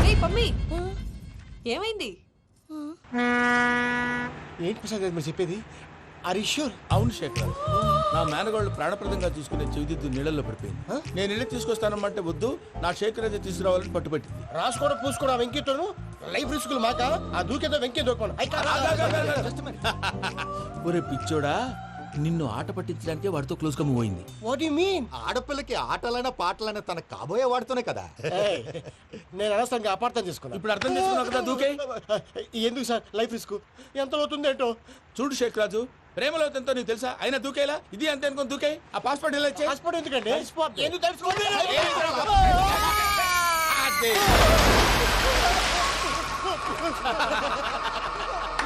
Hey పమ్మి, ఏమైంది? ఏంటి ప్రసాద్ గారు మీరు చెప్పేది? అరిష్యూర్? అవును శేఖర్, నా మేనగాళ్ళు ప్రాణప్రదంగా చూసుకునే చెవిదిద్దు నీళ్ళల్లో పడిపోయింది. నేను ఇల్లు తీసుకొస్తానమ్మంటే వద్దు, నా శేఖర్ అయితే తీసుకురావాలని పట్టుబట్టింది. రాసుకోవడం పూసుకోవడం వెంకీతోను లైఫ్ రిస్కులు మాక. ఆ దూకేదో వెంకీ దూకోను. ఒరే పిచ్చోడా, నిన్ను ఆట పట్టించడానికి వాడితో క్లోజ్ గా మూవ్ అయింది. What you mean? ఆడపిల్లకి ఆటలైనా పాటలైనా తన కాబోయే వాడుతూనే కదా. నేను అనవసరంగా అపార్థం చేసుకున్నా. ఇప్పుడు అర్థం చేసుకున్నావు కదా, దూకే. ఎందుకు సార్ లైఫ్ రిస్క్ ఎంత అవుతుంది ఏంటో? చూడు షేక్ రాజు, ప్రేమలో ఎంతో నీకు తెలుసా? అయినా దూకేలా? ఇది అంతే అనుకుని దూకే. ఆ పాస్పోర్ట్ ఎలా ఇచ్చే? పాస్పోర్ట్ ఎందుకండి? ఎందుకు తెలుసుకోండి?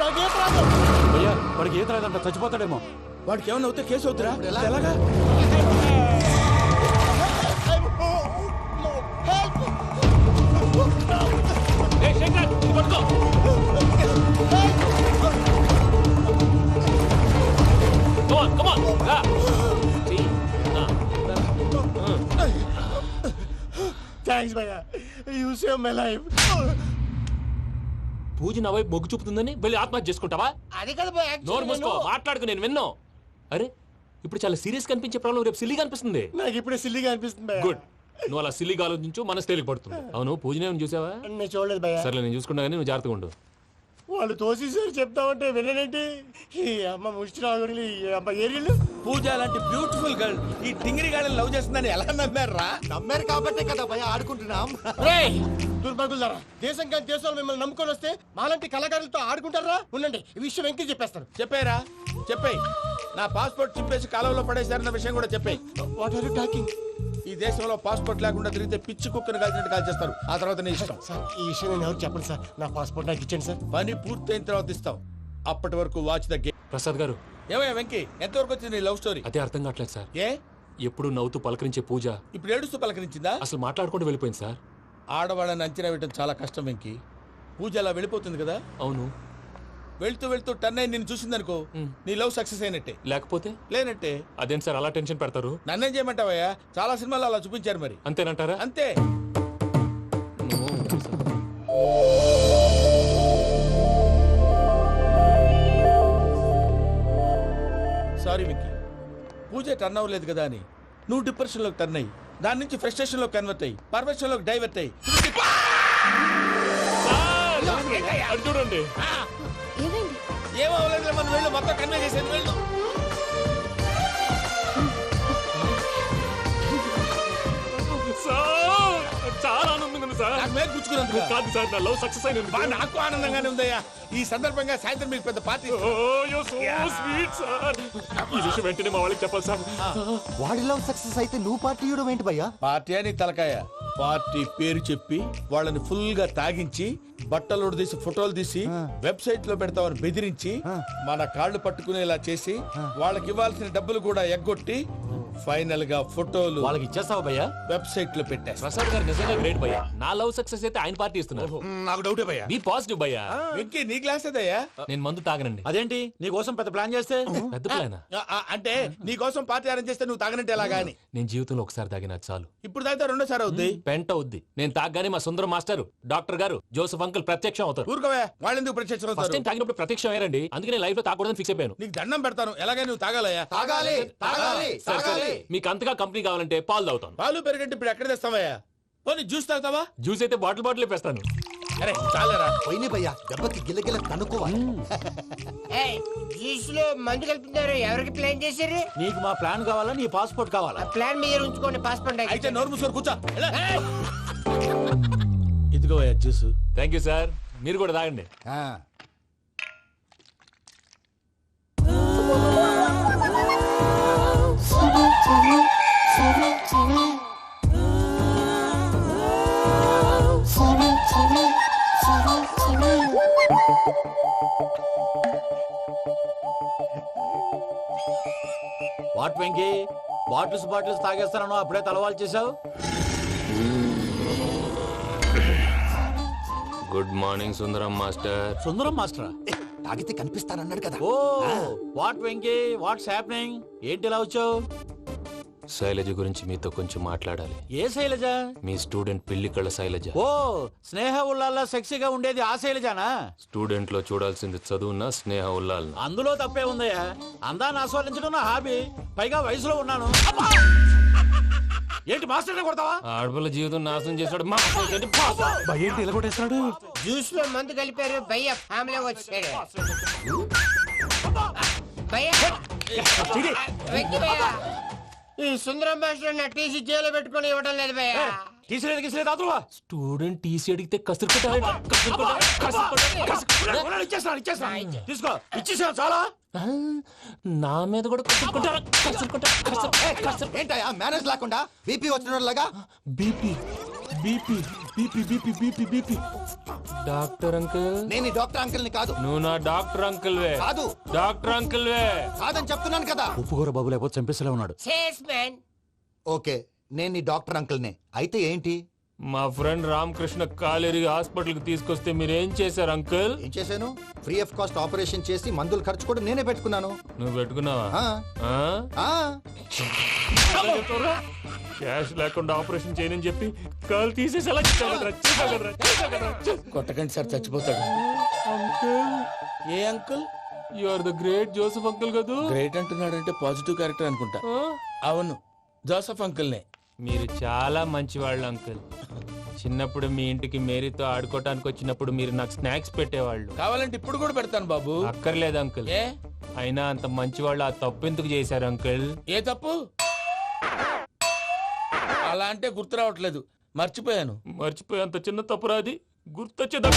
నాకేం ప్రాబ్లం? వాడికి ఈత రాదంట, చచ్చిపోతాడేమో. వాడికి ఏమన్నా అవుతే కేసు అవుతురా? ఎలాగా? థ్యాంక్స్ భయ్యా, యు సేవ్ మై లైఫ్. పూజ నా వైపు మొగ్గు చూపుతుందని వెళ్ళి ఆత్మహత్య చేసుకుంటావా? అది కదా భయ్యా, నోరు మూసుకో, మాట్లాడుకు, నేను విన్నాను. అరే ఇప్పుడు చాలా సీరియస్ కనిపించే ప్రాబ్లం రేపు సిల్లీగా అనిపిస్తుంది. నాకు ఇప్పుడే సిల్లీగా అనిపిస్తుంది భయ్యా. గుడ్, నువ్వు అలా సిల్లీగా ఆలోచించు, మనసు తేలిక పడుతుంది. అవును, పూజనే చూసావా? నేను చూడలేదు భయ్యా. సర్లే, నేను చూసుకున్నా కానీ నువ్వు జాగ్రత్తగా ఉండు. వాళ్ళు తోసేసారు చెప్తామంటే విననేంటి? ఈ అమ్మ ముష్టి రాగుడి, ఈ అమ్మ ఏరియలు. పూజ లాంటి బ్యూటిఫుల్ గర్ల్ ఈ టింగిరి గాడిని లవ్ చేస్తుందని ఎలా నమ్మారా? నమ్మారు కాబట్టే కదా భయ ఆడుకుంటున్నాం. దుర్భగులారా, దేశం కానీ దేశాలు మిమ్మల్ని నమ్ముకొని వస్తే మాలాంటి కళాకారులతో ఆడుకుంటారా? ఉండండి, ఈ విషయం వెంకీ చెప్పేస్తాను. చెప్పారా? చెప్పేయ్. నా పాస్పోర్ట్ చింపేసి కాలంలో పడేశారన్న విషయం కూడా చెప్పేయ్. What are you talking? ఈ దేశంలో పాస్పోర్ట్ లేకుండా తిరిగితే పిచ్చి కుక్కను కాల్చినట్టు కాల్చేస్తారు. ఆ తర్వాత నీ ఇష్టం. సార్, ఈ విషయం నేను ఎవరు చెప్పండి సార్. నా పాస్పోర్ట్ నాకు ఇచ్చేయండి సార్. పని పూర్తయిన తర్వాత ఇస్తాం. అప్పటి వరకు వాచ్ ద గేమ్. ప్రసాద్ గారు, ఏమయ్యా వెంకీ, ఎంతవరకు వచ్చింది నీ లవ్ స్టోరీ? అదే అర్థం కావట్లేదు సార్. ఏ ఎప్పుడు నవ్వుతూ పలకరించే పూజ ఇప్పుడు ఏడుస్తూ పలకరించిందా? అసలు మాట్లాడుకుంటూ వెళ్ళిపోయింది సార్. ఆడవాళ్ళని అంచనా వేయడం చాలా కష్టం వెంకీ. పూజ అలా వెళ్ళిపోతుంది కదా. అవును, వెళ్తూ వెళ్తూ టర్న్ అయి నేను చూసిందనుకో, నీ లవ్ సక్సెస్ అయినట్టే. లేకపోతే లేనట్టే. అదేం సార్ అలా టెన్షన్ పెడతారు? నన్నేం చేయమంటావయ్యా? చాలా సినిమాలు అలా చూపించారు మరి. అంతేనంటారా? అంతే. సారీ విక్కీ, పూజ టర్న్ అవ్వలేదు కదా అని నువ్వు డిప్రెషన్ లోకి టర్న్ అయ్యి దాని నుంచి ఫ్రస్ట్రేషన్ లో కన్వర్ట్ అయ్యి పర్వర్షన్ లోకి డైవర్ట్ అయ్యి చూడండి, ఏమవ్వలేదు, మనం వెళ్ళు, మొత్తం కన్వే చేసేది వెళ్ళు. చాలా ఆనందంగా ఉంది సార్. నాకు మీద కూర్చుకున్నందుకు కాదు సార్, నా లవ్ సక్సెస్ అయినందుకు. నాకు ఆనందంగానే ఉందయ్యా. ఈ సందర్భంగా సాయంత్రం మీకు పెద్ద పార్టీ. Sweet sir. ఈ విషయం వెంటనే మా వాళ్ళకి చెప్పాలి సార్. వాడి లవ్ సక్సెస్ అయితే నువ్వు పార్టీ ఇవ్వడం ఏంటి భయ్యా? పార్టీ అని తలకాయ. పార్టీ పేరు చెప్పి వాళ్ళని ఫుల్ గా తాగించి బట్టలు తీసి ఫోటోలు తీసి వెబ్సైట్ లో పెడతామని బెదిరించి మన కాళ్ళు పట్టుకునేలా చేసి వాళ్ళకి ఇవ్వాల్సిన డబ్బులు కూడా ఎగ్గొట్టి ఫైనల్ గా ఫోటోలు వాళ్ళకి ఇచ్చేస్తావా భయ్యా? వెబ్సైట్ లో పెట్టేస్తా. ప్రసాద్ గారు నిజంగా గ్రేట్ భయ్యా. నా లవ్ సక్సెస్ అయితే ఆయన పార్టీ ఇస్తున్నారు. నాకు డౌటే భయ్యా. బీ పాజిటివ్ భయ్యా. వెంకీ నీ గ్లాస్ ఏదయ్యా? నేను మందు తాగనండి. అదేంటి నీ కోసం పెద్ద ప్లాన్ చేస్తే? పెద్ద ప్లాన్ అంటే నీ కోసం పార్టీ అరేంజ్ చేస్తే నువ్వు తాగనంటే ఎలాగా అని. నేను జీవితంలో ఒకసారి తాగినా చాలు. ఇప్పుడు తాగితే రెండోసారి అవుద్ది. పెంట అవుద్ది. నేను తాగగానే మా సుందరం మాస్టర్, డాక్టర్ గారు, జోసఫ్ అంకుల్ ప్రత్యక్షం అవుతారు. ఊరుకోవే, వాళ్ళు ఎందుకు ప్రత్యక్షం ఫస్ట్ అవుతారు? టైం తాగినప్పుడు ప్రత్యక్షం అయ్యారండి. అందుకే లైఫ్ లో తాగకూడదని ఫిక్స్ అయిపోయాను. నీకు దండం పెడతాను, ఎలాగైనా నువ్వు తాగాలయ్యా. తాగాలి తాగాలి సరే, సరే. తాగాలి. మీకు అంతగా కంపెనీ కావాలంటే పాలు తాగుతాను. పాలు పెరిగంటే ఇప్పుడు ఎక్కడ తెస్తావయ్యా? పోనీ జ్యూస్ తాగుతావా? జ్యూస్ అయితే బాటిల్ పెస్తాను. అరే చాలరా. పోయిన భయ్యా, దెబ్బకి గిల్లగిల్ల కనుక్కోవాలి. జ్యూస్ లో మందు కలుపుతున్నారు. ఎవరికి ప్లాన్ చేశారు? నీకు మా ప్లాన్ కావాలా, నీ పాస్పోర్ట్ కావాలా? ప్లాన్ మీద ఉంచుకోండి, పాస్పోర్ట్ అయితే నోరు మూసుకొని కూర్చో. ఎలా? ఇదిగో జ్యూస్. Thank you sir. మీరు కూడా తాగండి. వాట్ వెంకీ, బాటిల్స్ తాగేస్తానో అప్పుడే తలవాలు చేసావు? Good morning Sundaram master. Sundaram మాస్టరా? తాగితే కనిపిస్తానన్నాడు కదా. Oh what Venky, what's happening? ఏంటి ఇలా వచ్చావు? శైలజ గురించి మీతో కొంచెం మాట్లాడాలి. ఏ శైలజ? మీ స్టూడెంట్ పిల్లి కళ్ళ శైలజ. ఓ స్నేహ ఉల్లాల్లో సెక్సీగా ఉండేది ఆ శైలజానా? స్టూడెంట్ లో చూడాల్సింది చదువున స్నేహ ఉల్లాల్. అందులో తప్పే ఉందయ్యా. అందాన్ని ఆస్వాదించడం నా హాబీ. పైగా వయసులో ఉన్నాను. ఏంటి మాస్టర్ కొడతావా? ఆడపిల్ల జీవితం నాశనం చేశాడు. జ్యూస్ లో మందు కలిపారు. భయ్య ఫ్యామిలీ వచ్చాడు. భయ్య ఈ సుందరం మాస్టర్ నా టీసీ జైలు పెట్టుకొని ఇవ్వడం లేదు భయ్యా. స్టూడెంట్ టీసీ అడిగితే తీసుకో ఇచ్చేసా చాలా నా మీద కూడా ఏంటయ్యా మేనేజ్ లేకుండా బీపీ వచ్చినలాగా? BP BP BP BP BP BP doctor uncle నేను ఈ డాక్టర్ అంకుల్ ని కాదు. నువ్వు నా డాక్టర్ అంకుల్ వే కాదు. డాక్టర్ అంకుల్ వే కాదని చెప్తున్నాను కదా. ఉప్పుకూర బాబు లేకపోతే చంపేసేలా ఉన్నాడు. ఓకే నేను ఈ డాక్టర్ అంకుల్ నే. అయితే ఏంటి? మా ఫ్రెండ్ రామకృష్ణ కాలేరికి హాస్పిటల్ కి తీసుకొస్తే మీరు ఏం చేశారు అంకుల్? ఏం చేశాను? ఫ్రీ ఆఫ్ కాస్ట్ ఆపరేషన్ చేసి మందుల ఖర్చు కూడా నేనే పెట్టుకున్నాను. నువ్వు పెట్టుకున్నావా? క్యాష్ లేకుండా ఆపరేషన్ చేయనని చెప్పి కాల్ తీసేసి అలా కొట్టకండి సార్ చచ్చిపోతాడు. ఏ uncle? You are the great Joseph uncle కదా. గ్రేట్ అంటున్నాడంటే పాజిటివ్ క్యారెక్టర్ అనుకుంటా. అవును జోసఫ్ అంకుల్నే. మీరు చాలా మంచివాళ్ళు అంకుల్. చిన్నప్పుడు మీ ఇంటికి మేరీతో ఆడుకోవటానికి వచ్చినప్పుడు మీరు నాకు స్నాక్స్ పెట్టేవాళ్ళు. కావాలంటే ఇప్పుడు కూడా పెడతాను బాబు. అక్కర్లేదు అంకుల్. ఏ అయినా అంత మంచివాళ్ళు ఆ తప్పు ఎందుకు చేశారు అంకుల్? ఏ తప్పు? అలా అంటే గుర్తు రావట్లేదు, మర్చిపోయాను. మర్చిపోయేంత చిన్న తప్పురా అది? గుర్తొచ్చిందా?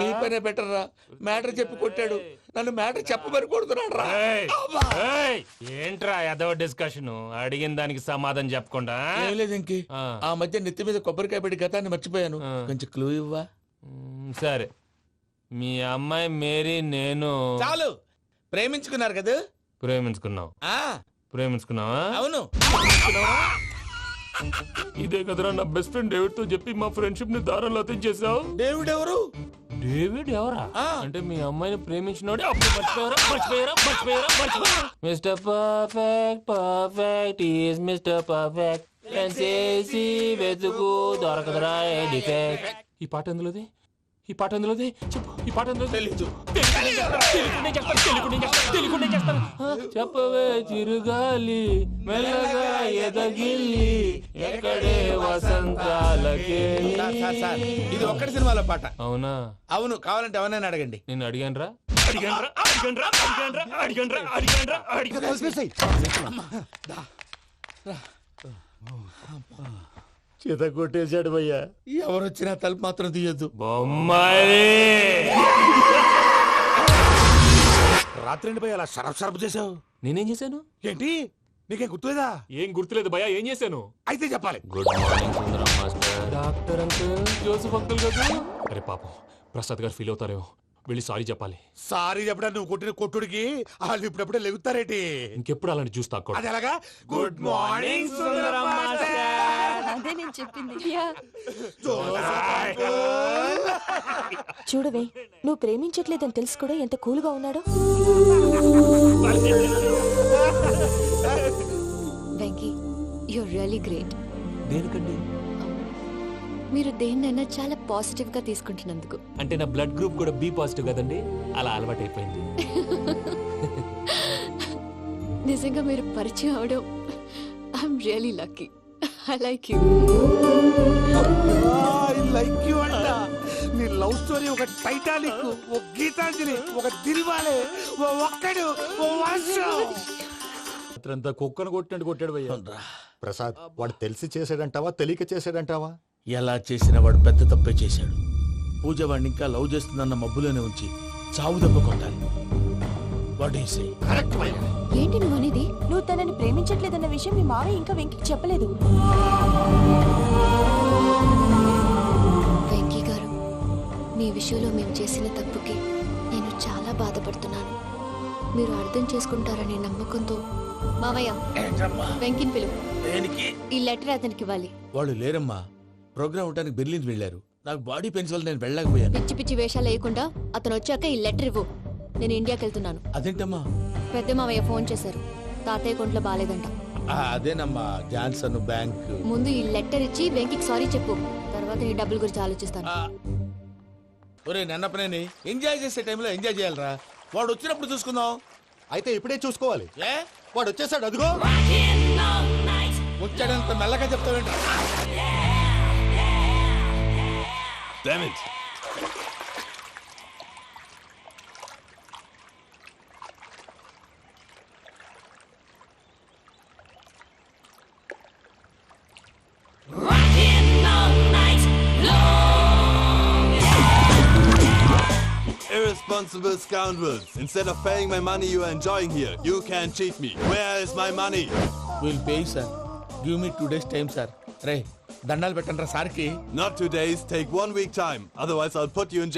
నీ పనే బెటర్ రా. మ్యాటర్ చెప్పి కొట్టాడు, నన్ను మ్యాటర్ చెప్పమని కొడుతున్నాడు రా. ఏంట్రా ఎదవ డిస్కషన్? అడిగిన దానికి సమాధానం చెప్పకుండా. ఏం లేదు ఇంకి. ఆ మధ్య నెత్తి మీద కొబ్బరికాయ పెట్టి గతాన్ని మర్చిపోయాను. కొంచెం క్లూ ఇవ్వా? సరే, మీ అమ్మాయి మేరీ నేను చాలు. ప్రేమించుకున్నారు కదా? ప్రేమించుకున్నావు. ప్రేమించుకున్నావా? అవును. ఇదే కదరా నా బెస్ట్ ఫ్రెండ్ డేవిడ్ తో చెప్పి మా ఫ్రెండ్షిప్ ని దారంలో తెచ్చేసావు. డేవిడ్ ఎవరు? డేవిడ్ ఎవరా? అంటే మీ అమ్మాయిని ప్రేమించినోడే. Mister perfect perfect is mister perfect చేసి వెతుకు దొరకదురా డిఫెక్ట్. ఈ పాట ఎందులోది? ఈ పాట ఎందులోది? చెప్పు. ఈ పాట ఎందులో? తెలీదు. చెప్పవే చిరుగాలి మెల్లగా ఎదగిల్లి ఎక్కడే వసంతాలకే. ఇది ఒక్కటి సినిమాలో పాట. అవునా? అవును. కావాలంటే ఎవరైనా అడగండి. నేను అడిగాను రా. చేత కొట్టేశాడు భయ్యా. ఎవరొచ్చినా తలుపు మాత్రం తీయద్దు. బొమ్మాయి రాత్రి ఎండి భయ్య అలా షరఫ్ చేసావు. నేనేం చేశాను? ఏంటి నీకేం గుర్తులేదా? ఏం గుర్తులేదు భయ్యా. ఏం చేశాను? అయితే చెప్పాలి. Good morning Sundaram master. Doctor uncle, Joseph uncle కదా. అరే పాపం, ప్రసాద్ గారు ఫీల్ అవుతారేమో. వెళ్ళి సారీ చెప్పాలి. సారీ చెప్పడానికి నువ్వు కొట్టిన కొట్టుడికి వాళ్ళు ఇప్పుడప్పుడే లెగుతారేటి? ఇంకెప్పుడు అలాంటి జ్యూస్ తాక్కూడదు. అది ఎలాగా? Good morning Sundaram master. అదే నేను చెప్పింది. చూడవే, నువ్వు ప్రేమించట్లేదని తెలుసు కూడా ఎంత కూల్గా ఉన్నాడో. Venky, you're really great. దేనికండి? మీరు దేన్నైనా చాలా పాజిటివ్ గా తీసుకుంటున్నందుకు. అంటే నా బ్లడ్ గ్రూప్ కూడా బి పాజిటివ్ కదండి, అలా అలవాటు అయిపోయింది. నిజంగా మీరు పరిచయం అవడం I'm really lucky. I like you. Like you అంట. నీ లవ్ స్టోరీ ఒక టైటానిక్, ఒక గీతాంజలి, ఒక దిల్వాలే, ఓ ఒక్కడు, ఓ వర్షం. రాత్రంతా కుక్కను కొట్టినట్టు కొట్టాడు భయ్యా. ప్రసాద్, వాడు తెలిసి చేసాడంటావా తెలియక చేసాడంటావా? ఎలా చేసిన వాడు పెద్ద తప్పే చేశాడు. పూజ వాడిని ఇంకా లవ్ చేస్తుందన్న మబ్బులోనే ఉంచి చావు దెబ్బ కొట్టాలి. ఏంటి నువ్వు అనేది? నువ్వు తనని ప్రేమించట్లేదన్న విషయం మీ మావయ్య ఇంకా వెంకికి చెప్పలేదు. వెంకీ గారు, మీ విషయంలో మేము చేసిన తప్పుకి నేను చాలా బాధపడుతున్నాను. మీరు అర్థం చేసుకుంటారనే నమ్మకంతో మావయ్య వెంకిని పిలువు. ఈ లెటర్ అతనికి ఇవ్వాలి. వాళ్ళు లేరమ్మా, ప్రోగ్రామ్ ఉండడానికి బెర్లిన్ వెళ్ళారు. నాకు బాడీ పెయిన్స్ వల్ల నేను వెళ్ళలేకపోయాను. పిచ్చి పిచ్చి వేషాలు వేయకుండా అతను వచ్చాక ఈ లెటర్ ఇవ్వు. నేను ఇండియాకి వెళ్తున్నాను. అదేంటమ్మా? పెద్ద మావయ్య ఫోన్ చేశారు. తాతయ్య కొంట్లో బాలేదంట. అదేనమ్మా, జాన్సన్ బ్యాంక్. ముందు ఈ లెటర్ ఇచ్చి వెంకికి సారీ చెప్పు. తర్వాత నీ డబ్బుల గురించి ఆలోచిస్తాను. ఒరే నన్నపనేని, ఎంజాయ్ చేసే టైంలో ఎంజాయ్ చేయాలరా. వాడు వచ్చినప్పుడు చూసుకుందాం. అయితే ఇప్పుడే చూసుకోవాలి. వాడు వచ్చేసాడు, అదిగో. వచ్చాడంత మెల్లగా చెప్తావేంట? Irresponsible scoundrels. Instead of paying my money you are enjoying here, you can cheat me. Where is my money? Will pay sir give me 2 days time sir రే దండాలు పెట్టండి రా సార్కి Not 2 days, take 1 week time. Otherwise I'll put you in jail.